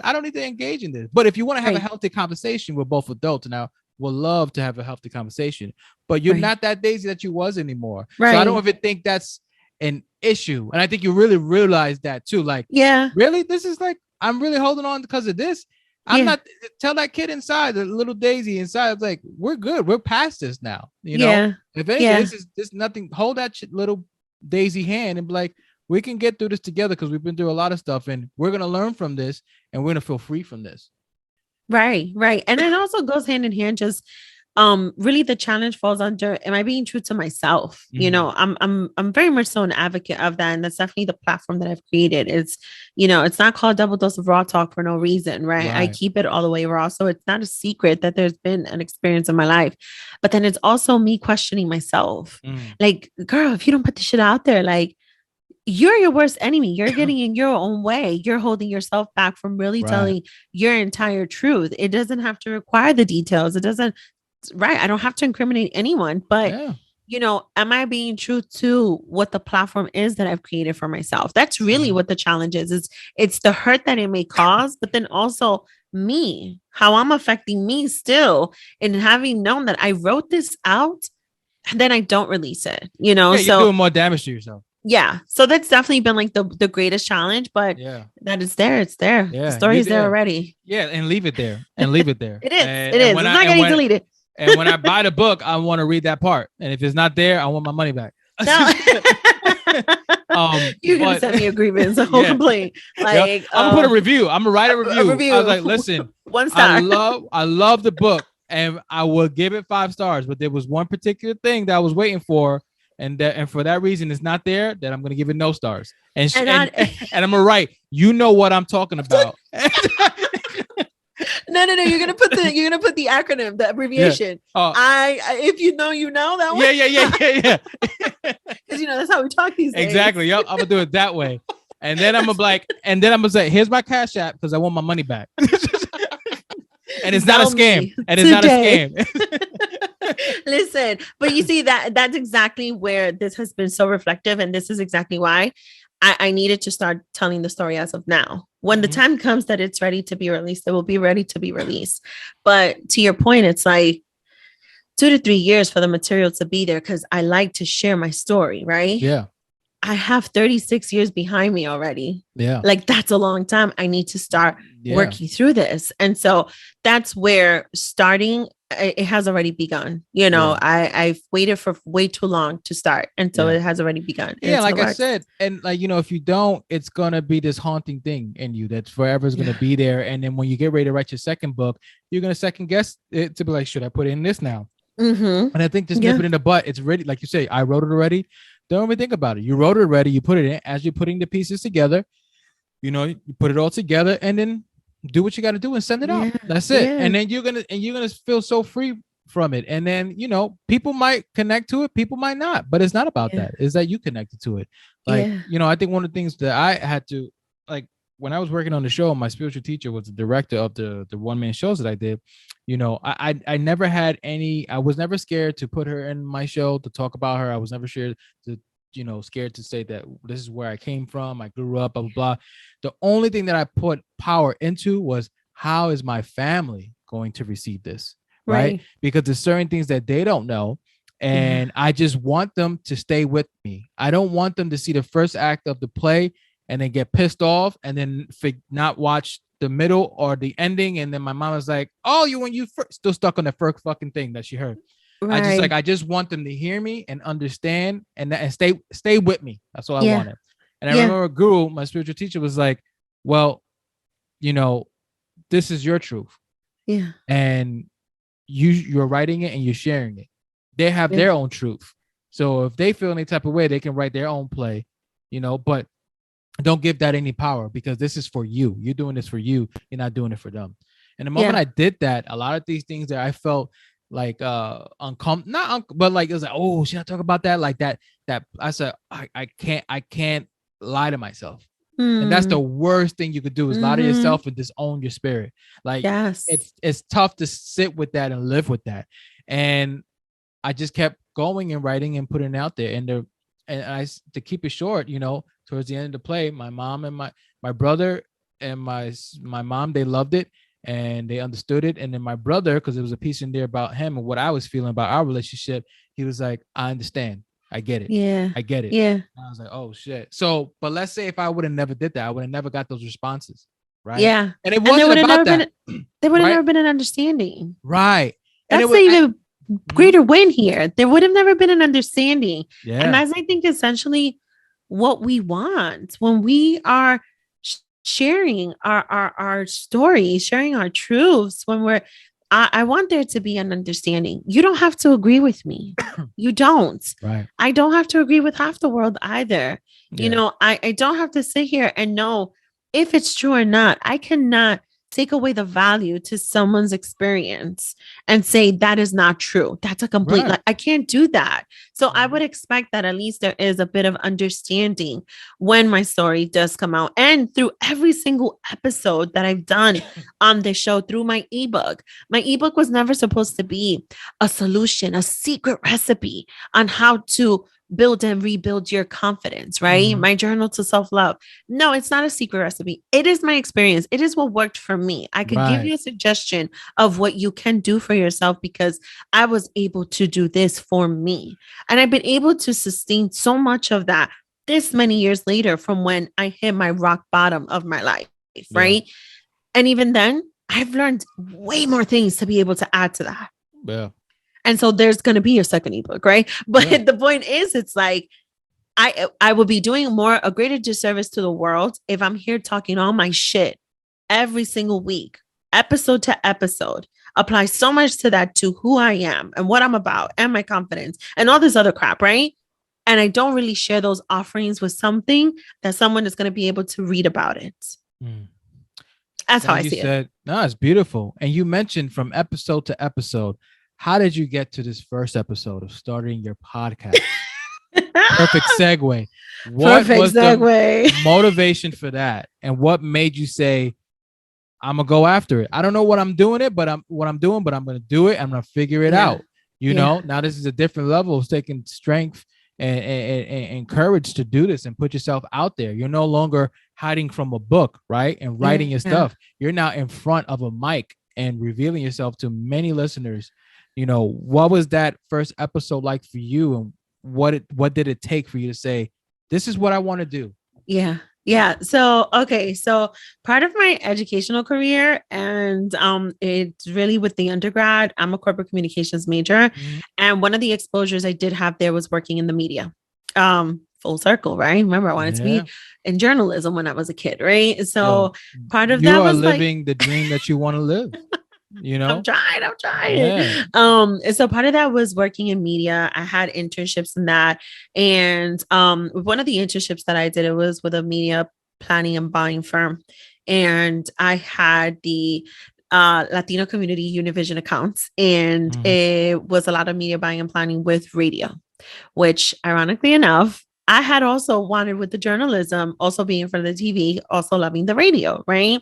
Speaker 2: I don't need to engage in this. But if you want to have a
Speaker 1: Right.
Speaker 2: healthy conversation with both adults, now we'll love to have a healthy conversation. But you're
Speaker 1: Right.
Speaker 2: not that Daisy that you was anymore.
Speaker 1: Right.
Speaker 2: So I don't even think that's an issue. And I think you really realize that too. Like,
Speaker 1: Yeah.
Speaker 2: really, this is like, I'm really holding on because of this. I'm
Speaker 1: Yeah.
Speaker 2: not, tell that kid inside, the little Daisy inside, it's like, we're good. We're past this now. You know,
Speaker 1: Yeah.
Speaker 2: if anything,
Speaker 1: Yeah.
Speaker 2: this nothing. Hold that little Daisy hand and be like, we can get through this together because we've been through a lot of stuff and we're going to learn from this and we're going to feel free from this.
Speaker 1: Right. Right. And it also goes hand in hand. Just really the challenge falls under, am I being true to myself? I'm very much so an advocate of that. And that's definitely the platform that I've created. It's not called Double Dose of Raw Talk for no reason, right? I
Speaker 2: Right.
Speaker 1: keep it all the way raw. So it's not a secret that there's been an experience in my life. But then it's also me questioning myself. Like, girl, if you don't put the shit out there, like, you're your worst enemy. You're getting in your own way. You're holding yourself back from really
Speaker 2: Right.
Speaker 1: telling your entire truth. It doesn't have to require the details. It doesn't, right? I don't have to incriminate anyone, but
Speaker 2: Yeah.
Speaker 1: am I being true to what the platform is that I've created for myself? That's really what the challenge is. It's the hurt that it may cause, but then also me, how I'm affecting me still, and having known that I wrote this out and then I don't release it,
Speaker 2: Yeah, you're
Speaker 1: so
Speaker 2: doing more damage to yourself.
Speaker 1: yeah. So that's definitely been like the greatest challenge, but
Speaker 2: Yeah.
Speaker 1: that is there. It's there.
Speaker 2: Yeah,
Speaker 1: The story is
Speaker 2: you
Speaker 1: there
Speaker 2: did.
Speaker 1: already.
Speaker 2: Yeah, and leave it there. And leave it there.
Speaker 1: It is.
Speaker 2: And,
Speaker 1: It
Speaker 2: and
Speaker 1: is.
Speaker 2: when
Speaker 1: It's
Speaker 2: I-
Speaker 1: not
Speaker 2: and
Speaker 1: getting
Speaker 2: when-
Speaker 1: deleted.
Speaker 2: And when I buy the book, I want to read that part. And if it's not there, I want my money back.
Speaker 1: No. You're gonna
Speaker 2: but-
Speaker 1: send me a grievance, a whole
Speaker 2: Yeah.
Speaker 1: complaint. Like
Speaker 2: I'm gonna put a review. I'm gonna write a review.
Speaker 1: review.
Speaker 2: I was like, listen,
Speaker 1: 1 star.
Speaker 2: I love the book, and I will give it 5 stars. But there was one particular thing that I was waiting for, and for that reason, it's not there. That I'm gonna give it no stars. And I'm gonna write, you know what I'm talking about.
Speaker 1: No. You're gonna put the acronym, the abbreviation. If you know, that way.
Speaker 2: Yeah.
Speaker 1: Because that's how we talk these days.
Speaker 2: Exactly. Yep. I'm gonna do it that way. And then I'm gonna say, here's my Cash App because I want my money back. And it's not a scam. And it's not a scam.
Speaker 1: Listen, but you see that's exactly where this has been so reflective, and this is exactly why I needed to start telling the story as of now. When the time comes that it's ready to be released, it will be ready to be released. But to your point, it's like 2 to 3 years for the material to be there because I like to share my story, right?
Speaker 2: Yeah.
Speaker 1: I have 36 years behind me already.
Speaker 2: Yeah.
Speaker 1: Like that's a long time. I need to start working through this. And so that's where starting it has already begun. You know, I've waited for way too long to start. And so it has already begun.
Speaker 2: Yeah, like I said, and like, you know, if you don't, it's gonna be this haunting thing in you that's forever is gonna be there. And then when you get ready to write your second book, you're gonna second guess it to be like, should I put in this now? And I think just nip it in the butt. It's ready. Like you say, I wrote it already. Don't even think about it. You wrote it already. You put it in as you're putting the pieces together. You know, you put it all together and then do what you got to do and send it out. That's it. And then you're gonna feel so free from it. And then, you know, people might connect to it, people might not. But it's not about that. It's that you connected to it. Like, you know, I think one of the things that I had to like when I was working on the show, my spiritual teacher was the director of the one-man shows that I did. You know, I never had any, I was never scared to put her in my show to talk about her. I was never scared to, you know, scared to say that this is where I came from. I grew up, blah, blah, blah. The only thing that I put power into was how is my family going to receive this? Right. Because there's certain things that they don't know. And I just want them to stay with me. I don't want them to see the first act of the play and then get pissed off and then not watch the middle or the ending. And then my mom was like, oh, you still stuck on the first fucking thing that she heard. I just want them to hear me and understand and stay with me. That's all I wanted. And I remember Guru, my spiritual teacher, was like, well, you know, this is your truth.
Speaker 1: Yeah.
Speaker 2: And you're writing it and you're sharing it. They have their own truth. So if they feel any type of way, they can write their own play, you know, but don't give that any power because this is for you. You're doing this for you. You're not doing it for them. And the moment I did that, a lot of these things that I felt like uncomfortable, but like it was like, oh, should I talk about that? Like that I said, I can't lie to myself. And that's the worst thing you could do is lie to yourself and disown your spirit. Like it's tough to sit with that and live with that. And I just kept going and writing and putting it out there. And to keep it short, you know, towards the end of the play, my mom and my brother and my mom, they loved it and they understood it. And then my brother, because there was a piece in there about him and what I was feeling about our relationship, he was like, I understand. I get it.
Speaker 1: Yeah.
Speaker 2: I get it.
Speaker 1: Yeah.
Speaker 2: And I was like, oh shit. So, but let's say if I would have never did that, I would have never got those responses. Right.
Speaker 1: Yeah.
Speaker 2: And it wasn't about that.
Speaker 1: There would have never been an understanding.
Speaker 2: Right.
Speaker 1: That's the even greater win here. There would have never been an understanding. Yeah. And that's, I think, essentially what we want when we are sharing our stories, sharing our truths, when I want there to be an understanding. You don't have to agree with me. You don't.
Speaker 2: Right.
Speaker 1: I don't have to agree with half the world either. Yeah. You know, I don't have to sit here and know if it's true or not. I cannot take away the value to someone's experience and say that is not true. That's a complete lie. I can't do that. So I would expect that at least there is a bit of understanding when my story does come out. And through every single episode that I've done on this show, through my ebook was never supposed to be a solution, a secret recipe on how to build and rebuild your confidence, right? My journal to self-love. No, it's not a secret recipe. It is my experience. It is what worked for me. I could give you a suggestion of what you can do for yourself because I was able to do this for me. And I've been able to sustain so much of that this many years later from when I hit my rock bottom of my life, right? And even then, I've learned way more things to be able to add to that.
Speaker 2: Yeah.
Speaker 1: And so there's going to be your second ebook, right? But the point is, it's like, I will be doing a greater disservice to the world if I'm here talking all my shit every single week, episode to episode, apply so much to that, to who I am and what I'm about and my confidence and all this other crap, right? And I don't really share those offerings with something that someone is going to be able to read about it. That's how I see it.
Speaker 2: No, it's beautiful. And you mentioned from episode to episode, how did you get to this first episode of starting your podcast? Perfect segue. What was the motivation for that? And what made you say, I'm going to go after it? I don't know what I'm doing, but I'm going to do it. I'm going to figure it out.
Speaker 1: Yeah.
Speaker 2: Now this is a different level of taking strength and courage to do this and put yourself out there. You're no longer hiding from a book, right? And writing your
Speaker 1: Yeah.
Speaker 2: stuff. You're now in front of a mic and revealing yourself to many listeners. What was that first episode like for you, and what did it take for you to say, this is what I want to do?
Speaker 1: Yeah. Yeah. So, okay. So part of my educational career, and it's really with the undergrad, I'm a corporate communications major.
Speaker 2: Mhm.
Speaker 1: And one of the exposures I did have there was working in the media. Full circle, right? Remember, I wanted to
Speaker 2: Yeah.
Speaker 1: be in journalism when I was a kid, right?
Speaker 2: Yo,
Speaker 1: So part of
Speaker 2: you
Speaker 1: that
Speaker 2: are
Speaker 1: was like,
Speaker 2: living the dream that you want to live,
Speaker 1: I'm trying.
Speaker 2: Yeah.
Speaker 1: So part of that was working in media. I had internships in that. And one of the internships that I did, it was with a media planning and buying firm. And I had the Latino community Univision accounts, and
Speaker 2: Mhm.
Speaker 1: it was a lot of media buying and planning with radio, which ironically enough, I had also wanted with the journalism, also being in front of the TV, also loving the radio, right?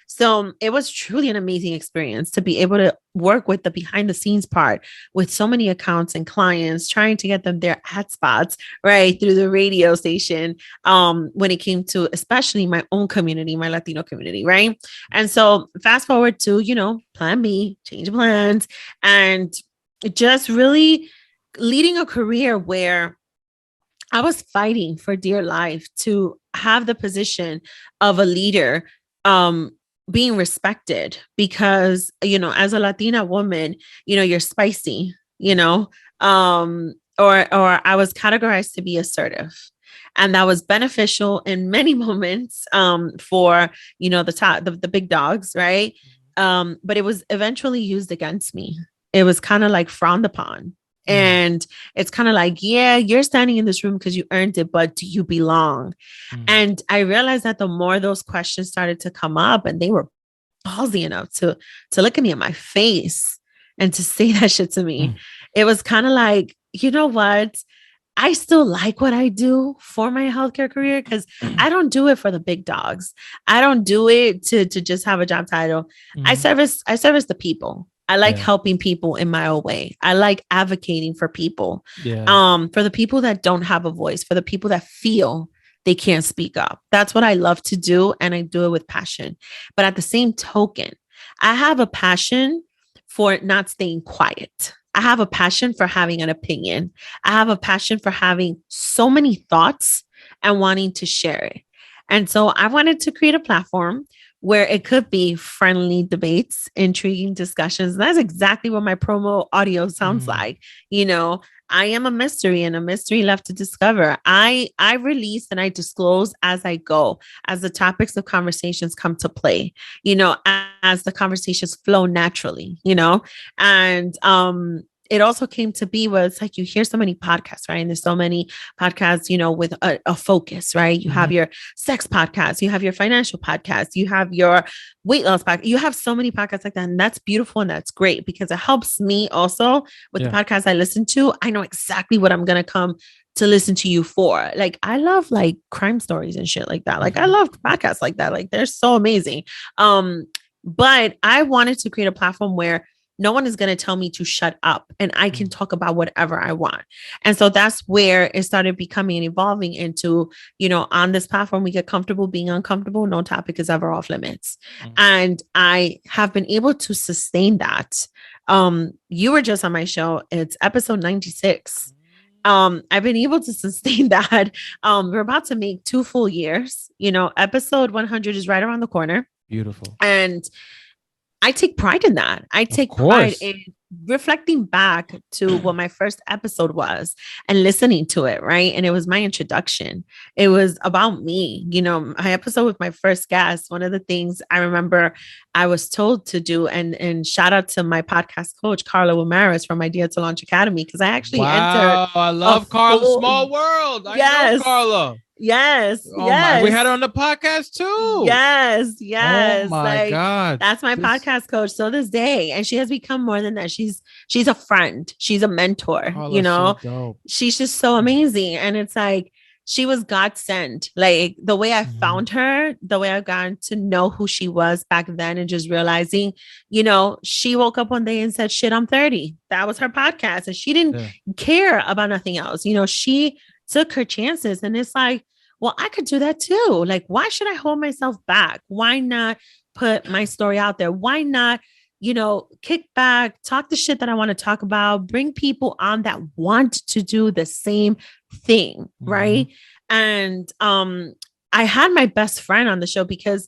Speaker 1: So it was truly an amazing experience to be able to work with the behind the scenes part with so many accounts and clients, trying to get them their ad spots right through the radio station. When it came to especially my own community, my Latino community, right? And so fast forward to, plan B, change of plans, and just really leading a career where I was fighting for dear life to have the position of a leader, um, being respected because, as a Latina woman, you're spicy, or I was categorized to be assertive. And that was beneficial in many moments for, the big dogs, right? But it was eventually used against me. It was kind of like frowned upon.
Speaker 2: Mm.
Speaker 1: And it's kind of like, yeah, you're standing in this room because you earned it, but do you belong?
Speaker 2: Mm.
Speaker 1: And I realized that the more those questions started to come up, and they were ballsy enough to look at me in my face and to say that shit to me,
Speaker 2: Mm.
Speaker 1: it was kind of like, you know what? I still like what I do for my healthcare career because I don't do it for the big dogs. I don't do it to just have a job title.
Speaker 2: Mhm.
Speaker 1: I service the people. I like
Speaker 2: Yeah.
Speaker 1: helping people in my own way. I like advocating for people.
Speaker 2: Yeah.
Speaker 1: For the people that don't have a voice, for the people that feel they can't speak up. That's what I love to do, and I do it with passion. But at the same token, I have a passion for not staying quiet. I have a passion for having an opinion. I have a passion for having so many thoughts and wanting to share it. And so I wanted to create a platform where it could be friendly debates, intriguing discussions. That's exactly what my promo audio sounds
Speaker 2: Mm.
Speaker 1: like. I am a mystery, and a mystery left to discover. I release and I disclose as I go, as the topics of conversations come to play, as the conversations flow naturally, and it also came to be where it's like you hear so many podcasts, right? And there's so many podcasts, with a focus, right? You have
Speaker 2: Mhm.
Speaker 1: your sex podcast, you have your financial podcast, you have your weight loss podcast. You have so many podcasts like that. And that's beautiful. And that's great because it helps me also with the
Speaker 2: Yeah.
Speaker 1: podcast I listen to. I know exactly what I'm going to come to listen to you for. Like, I love like crime stories and shit like that. Like, I
Speaker 2: Mhm.
Speaker 1: love podcasts like that. Like, they're so amazing. But I wanted to create a platform where no one is going to tell me to shut up and I can talk about whatever I want. And so that's where it started becoming and evolving into, on this platform, we get comfortable being uncomfortable. No topic is ever off limits.
Speaker 2: Mhm.
Speaker 1: And I have been able to sustain that. You were just on my show. It's episode 96. I've been able to sustain that. We're about to make 2 full years. Episode 100 is right around the corner.
Speaker 2: Beautiful.
Speaker 1: And I take pride in that. I
Speaker 2: Of
Speaker 1: take pride
Speaker 2: course.
Speaker 1: in reflecting back to what my first episode was and listening to it, right? And it was my introduction. It was about me. My episode with my first guest, one of the things I remember I was told to do, and shout out to my podcast coach, Carla Wimaris from Idea to Launch Academy, because I actually entered
Speaker 2: Wow. I love Carla.
Speaker 1: full,
Speaker 2: Small world. I know
Speaker 1: yes,
Speaker 2: Carla.
Speaker 1: yes,
Speaker 2: Oh my, we
Speaker 1: yes.
Speaker 2: had her on the podcast too.
Speaker 1: Yes,
Speaker 2: Oh
Speaker 1: yes.
Speaker 2: my
Speaker 1: Like,
Speaker 2: God.
Speaker 1: that's my
Speaker 2: This-
Speaker 1: podcast coach till this day. And she has become more than that. She's a friend. She's a mentor,
Speaker 2: Carla's so dope.
Speaker 1: She's just so amazing. And it's like, she was God sent. Like the way I
Speaker 2: Mhm.
Speaker 1: found her, the way I've gotten to know who she was back then, and just realizing, you know, she woke up one day and said, shit, I'm 30. That was her podcast. And she didn't
Speaker 2: Yeah.
Speaker 1: care about nothing else. You know, she took her chances. And it's like, well, I could do that too. Like, why should I hold myself back? Why not put my story out there? Why not, you know, kick back, talk the shit that I want to talk about, bring people on that want to do the same thing,
Speaker 2: Mhm.
Speaker 1: right? And I had my best friend on the show because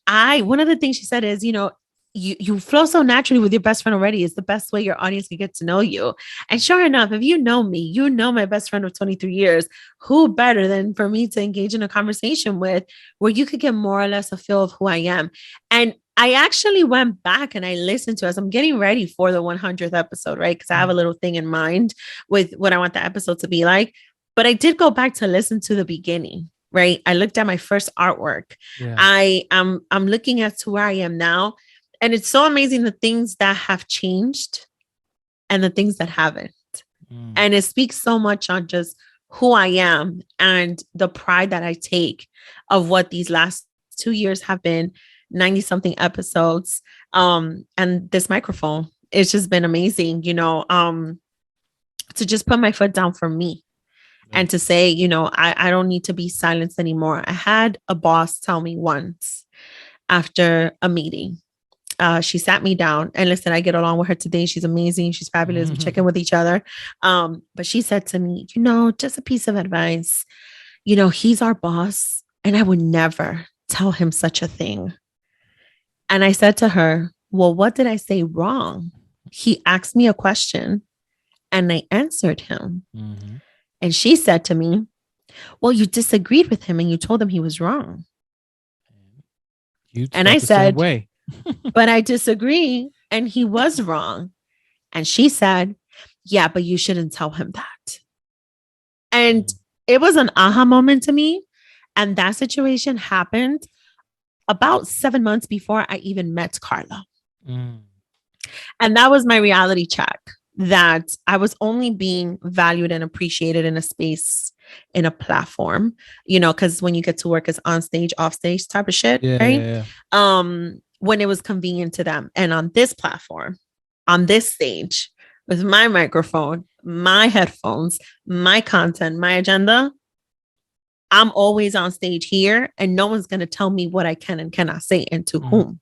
Speaker 1: one of the things she said is, you know, you flow so naturally with your best friend already. It's the best way your audience can get to know you. And sure enough, if you know me, you know my best friend of 23 years. Who better than for me to engage in a conversation with where you could get more or less a feel of who I am? And I actually went back and I listened to, as I'm getting ready for the 100th episode, right? Because I have a little thing in mind with what I want the episode to be like. But I did go back to listen to the beginning, right? I looked at my first artwork.
Speaker 2: Yeah.
Speaker 1: I'm looking at to where I am now. And it's so amazing the things that have changed and the things that haven't.
Speaker 2: Mm.
Speaker 1: And it speaks so much on just who I am and the pride that I take of what these last 2 years have been, 90 something episodes. And this microphone, it's just been amazing, you know, to just put my foot down for me and to say, you know, I don't need to be silenced anymore. I had a boss tell me once after a meeting, she sat me down and listen, I get along with her today. She's amazing. She's fabulous. We check in with each other. But she said to me, you know, just a piece of advice, you know, he's our boss and I would never tell him such a thing. And I said to her, well, what did I say wrong? He asked me a question and I answered him.
Speaker 2: Mhm.
Speaker 1: And she said to me, well, you disagreed with him and you told him he was wrong.
Speaker 2: You
Speaker 1: And
Speaker 2: felt
Speaker 1: I
Speaker 2: the same
Speaker 1: said,
Speaker 2: way.
Speaker 1: but I disagree. And he was wrong. And she said, yeah, but you shouldn't tell him that. And it was an aha moment to me. And that situation happened about 7 months before I even met Carla.
Speaker 2: Mm.
Speaker 1: And that was my reality check, that I was only being valued and appreciated in a space, in a platform, you know, because when you get to work as on stage, off stage type of shit,
Speaker 2: Yeah,
Speaker 1: right?
Speaker 2: yeah,
Speaker 1: When it was convenient to them. And on this platform, on this stage, with my microphone, my headphones, my content, my agenda, I'm always on stage here, and no one's going to tell me what I can and cannot say and to whom.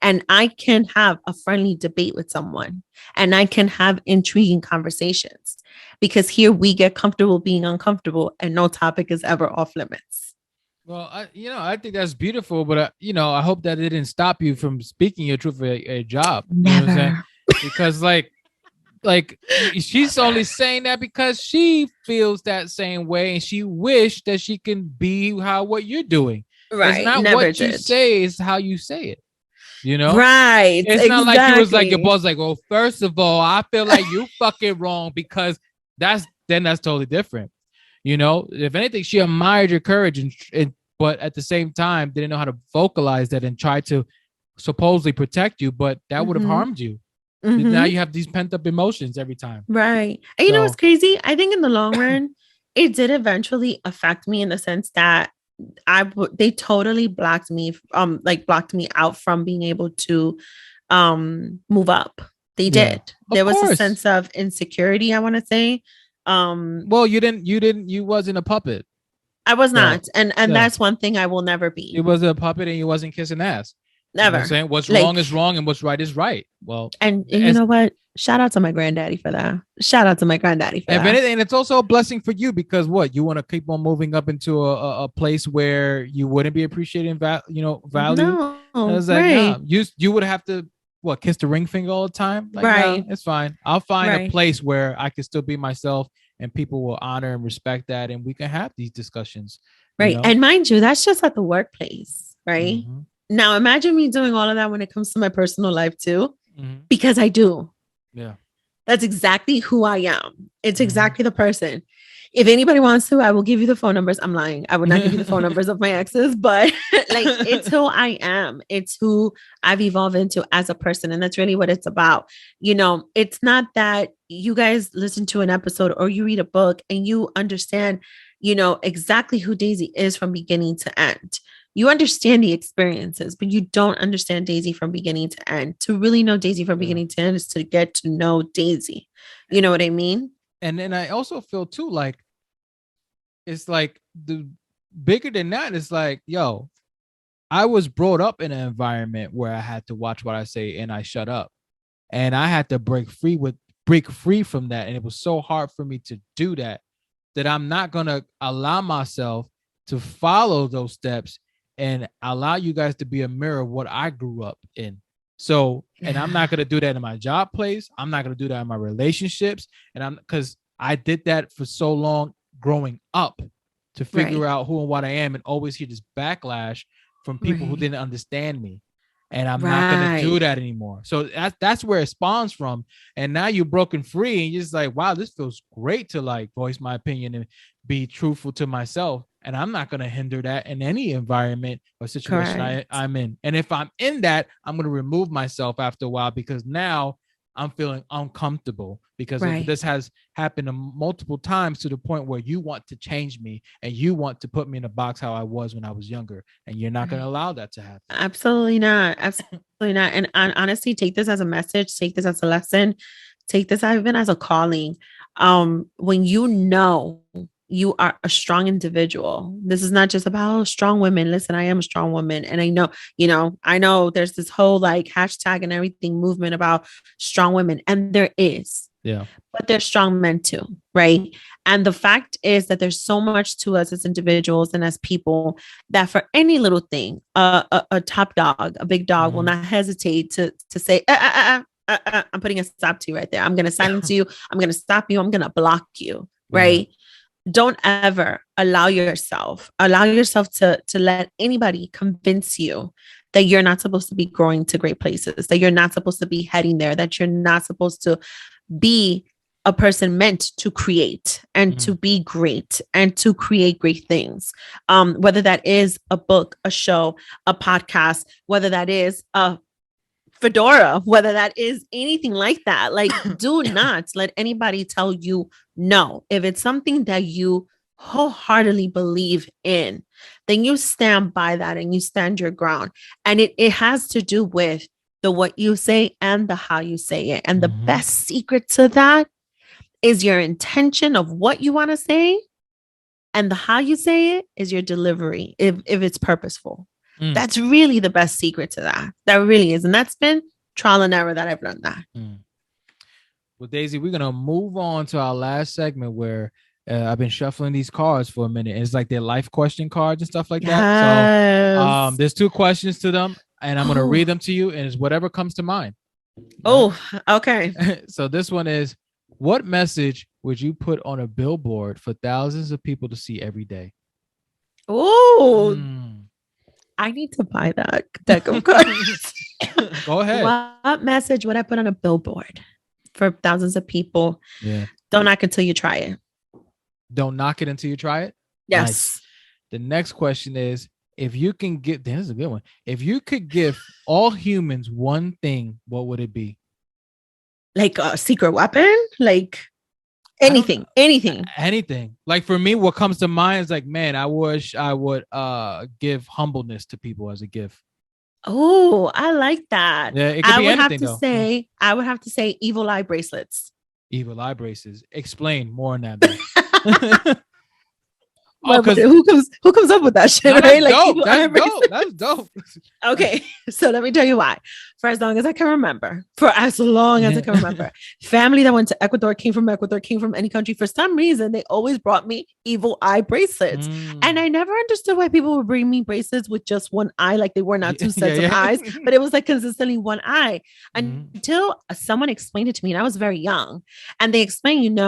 Speaker 1: And I can have a friendly debate with someone and I can have intriguing conversations because here we get comfortable being uncomfortable and no topic is ever off limits.
Speaker 2: Well, I think that's beautiful, but I hope that it didn't stop you from speaking your truth for a job. You know what I'm saying?
Speaker 1: Never.
Speaker 2: Because she's only saying that because she feels that same way and she wished that she can be what you're doing. It's
Speaker 1: Right.
Speaker 2: not
Speaker 1: Never
Speaker 2: what you
Speaker 1: did.
Speaker 2: say, it's how you say it. You know?
Speaker 1: Right.
Speaker 2: It's not like it was like your boss, like, well, first of all, I feel like you fucking wrong because that's totally different. You know, if anything, she admired your courage but at the same time didn't know how to vocalize that and try to supposedly protect you, but that would have harmed you. Now you have these pent up emotions every time.
Speaker 1: Right. And you know what's crazy? I think in the long run, it did eventually affect me in the sense that they totally blocked me out from being able to move up. They did. There was a sense of insecurity, I want to say.
Speaker 2: Well, you wasn't a puppet.
Speaker 1: I was not. And that's one thing I will never be.
Speaker 2: You wasn't a puppet and you wasn't kissing ass.
Speaker 1: Never.
Speaker 2: You know what I'm saying? What's wrong is wrong and what's right is right. Well,
Speaker 1: and you know what? Shout out to my granddaddy for that. Shout out to my granddaddy for that.
Speaker 2: If anything, it's also a blessing for you because you want to keep on moving up into a place where you wouldn't be appreciating value.
Speaker 1: No,
Speaker 2: I was like, right. Nah, you would have to kiss the ring finger all the time. Like, right. No, it's fine. I'll find a place where I can still be myself and people will honor and respect that, and we can have these discussions.
Speaker 1: Right. And mind you, that's just at the workplace, right? Mm-hmm. Now imagine me doing all of that when it comes to my personal life too, because I do.
Speaker 2: Yeah.
Speaker 1: That's exactly who I am. It's exactly the person. If anybody wants to, I will give you the phone numbers. I'm lying. I would not give you the phone numbers of my exes, but like it's who I am. It's who I've evolved into as a person. And that's really what it's about. You know, it's not that you guys listen to an episode or you read a book and you understand you know, exactly who Daisy is from beginning to end. You understand the experiences, but you don't understand Daisy from beginning to end. To really know Daisy from beginning to end is to get to know Daisy. You know what I mean?
Speaker 2: And then I also feel too like it's like the bigger than that, it's like, yo, I was brought up in an environment where I had to watch what I say and I shut up. And I had to break free from that. And it was so hard for me to do that, that I'm not gonna allow myself to follow those steps and allow you guys to be a mirror of what I grew up in. So, and I'm not gonna do that in my job place. I'm not gonna do that in my relationships. And I'm because I did that for so long growing up to figure out who and what I am, and always hear this backlash from people who didn't understand me. And I'm not gonna do that anymore. So that's where it spawns from. And now you're broken free, and you're just like, wow, this feels great to like voice my opinion and be truthful to myself. And I'm not gonna hinder that in any environment or situation I'm in. And if I'm in that, I'm gonna remove myself after a while, because now I'm feeling uncomfortable because this has happened multiple times to the point where you want to change me and you want to put me in a box how I was when I was younger, and you're not going to allow that to happen.
Speaker 1: Absolutely not. Absolutely not. And honestly, take this as a message, take this as a lesson, take this even as a calling. When you know you are a strong individual, this is not just about strong women. Listen, I am a strong woman. And I know there's this whole like hashtag and everything movement about strong women. And there is.
Speaker 2: Yeah.
Speaker 1: But there's strong men too, right? And the fact is that there's so much to us as individuals and as people that for any little thing, a top dog, a big dog will not hesitate to say, I'm putting a stop to you right there. I'm going to silence you. I'm going to stop you. I'm going to block you, right? Yeah. Don't ever allow yourself to let anybody convince you that you're not supposed to be growing to great places, that you're not supposed to be heading there, that you're not supposed to be a person meant to create and to be great and to create great things. Whether that is a book, a show, a podcast, whether that is a fedora, whether that is anything like that, like do not let anybody tell you no. If it's something that you wholeheartedly believe in, then you stand by that and you stand your ground. And it has to do with the what you say and the how you say it. And the best secret to that is your intention of what you want to say, and the how you say it is your delivery, if it's purposeful. That's really the best secret to that. That really is. And that's been trial and error that I've learned that.
Speaker 2: Well, Daisy, we're going to move on to our last segment where I've been shuffling these cards for a minute. And it's like their life question cards and stuff like that. So there's 2 questions to them, and I'm going to read them to you, and it's whatever comes to mind.
Speaker 1: Oh, okay.
Speaker 2: So this one is, what message would you put on a billboard for thousands of people to see every day?
Speaker 1: Oh, I need to buy that deck of cards.
Speaker 2: Go ahead.
Speaker 1: What message would I put on a billboard for thousands of people?
Speaker 2: Yeah.
Speaker 1: Don't knock until you try it.
Speaker 2: Don't knock it until you try it?
Speaker 1: Yes.
Speaker 2: Nice. The next question is, if you can get, this is a good one. If you could give all humans one thing, what would it be?
Speaker 1: Like a secret weapon? Like anything.
Speaker 2: Like for me, what comes to mind is like, man, I wish I would give humbleness to people as a gift.
Speaker 1: Oh, I like that.
Speaker 2: Yeah, it could be anything,
Speaker 1: I would have to say evil eye bracelets.
Speaker 2: Evil eye bracelets. Explain more on that.
Speaker 1: Who comes up with that shit?
Speaker 2: No,
Speaker 1: right?
Speaker 2: That's dope.
Speaker 1: Okay, so let me tell you why. For as long as I can remember, family that went to Ecuador came from any country. For some reason, they always brought me evil eye bracelets, and I never understood why people would bring me bracelets with just one eye, like they were not 2 sets of eyes, but it was like consistently one eye until someone explained it to me, and I was very young, and they explained,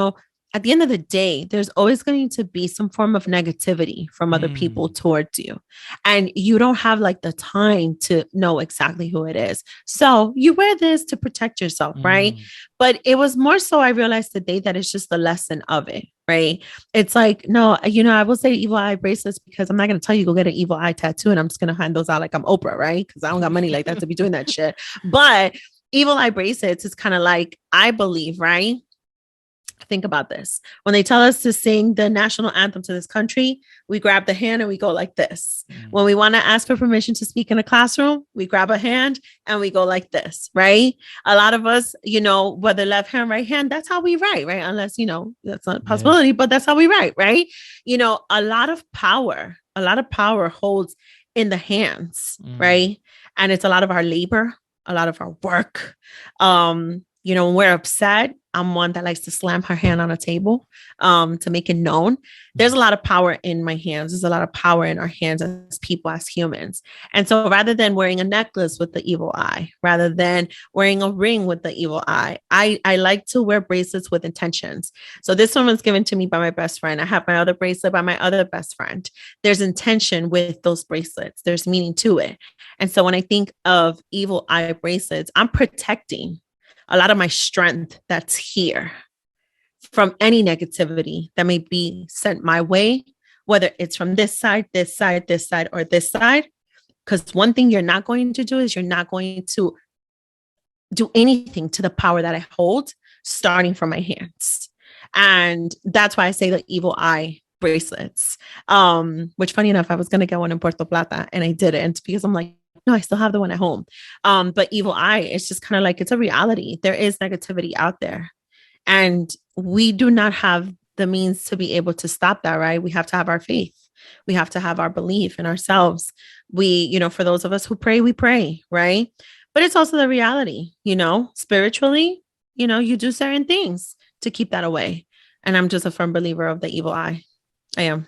Speaker 1: at the end of the day, there's always going to be some form of negativity from other people towards you. And you don't have like the time to know exactly who it is. So you wear this to protect yourself, right? But it was more so I realized today that it's just the lesson of it, right? It's like, no, I will say evil eye bracelets because I'm not going to tell you go get an evil eye tattoo and I'm just going to hand those out like I'm Oprah, right? Because I don't got money like that to be doing that shit. But evil eye bracelets is kind of like, I believe, right? Think about this. When they tell us to sing the national anthem to this country, we grab the hand and we go like this. When we want to ask for permission to speak in a classroom, we grab a hand and we go like this, right? A lot of us, whether left hand, right hand, that's how we write, right? Unless, that's not a possibility, but that's how we write, right? A lot of power holds in the hands, right? And it's a lot of our labor, a lot of our work. When we're upset, I'm one that likes to slam her hand on a table to make it known. There's a lot of power in my hands. There's a lot of power in our hands as people, as humans. And so rather than wearing a necklace with the evil eye, rather than wearing a ring with the evil eye, I like to wear bracelets with intentions. So this one was given to me by my best friend. I have my other bracelet by my other best friend. There's intention with those bracelets. There's meaning to it. And so when I think of evil eye bracelets, I'm protecting a lot of my strength that's here from any negativity that may be sent my way, whether it's from this side, this side, this side, or this side. Because one thing you're not going to do is you're not going to do anything to the power that I hold, starting from my hands. And that's why I say the evil eye bracelets, which funny enough, I was going to get one in Puerto Plata and I didn't because I'm like, no, I still have the one at home. But evil eye, it's just kind of like, it's a reality. There is negativity out there and we do not have the means to be able to stop that, right? We have to have our faith. We have to have our belief in ourselves. We, for those of us who pray, we pray, right? But it's also the reality, spiritually, you do certain things to keep that away. And I'm just a firm believer of the evil eye. I am.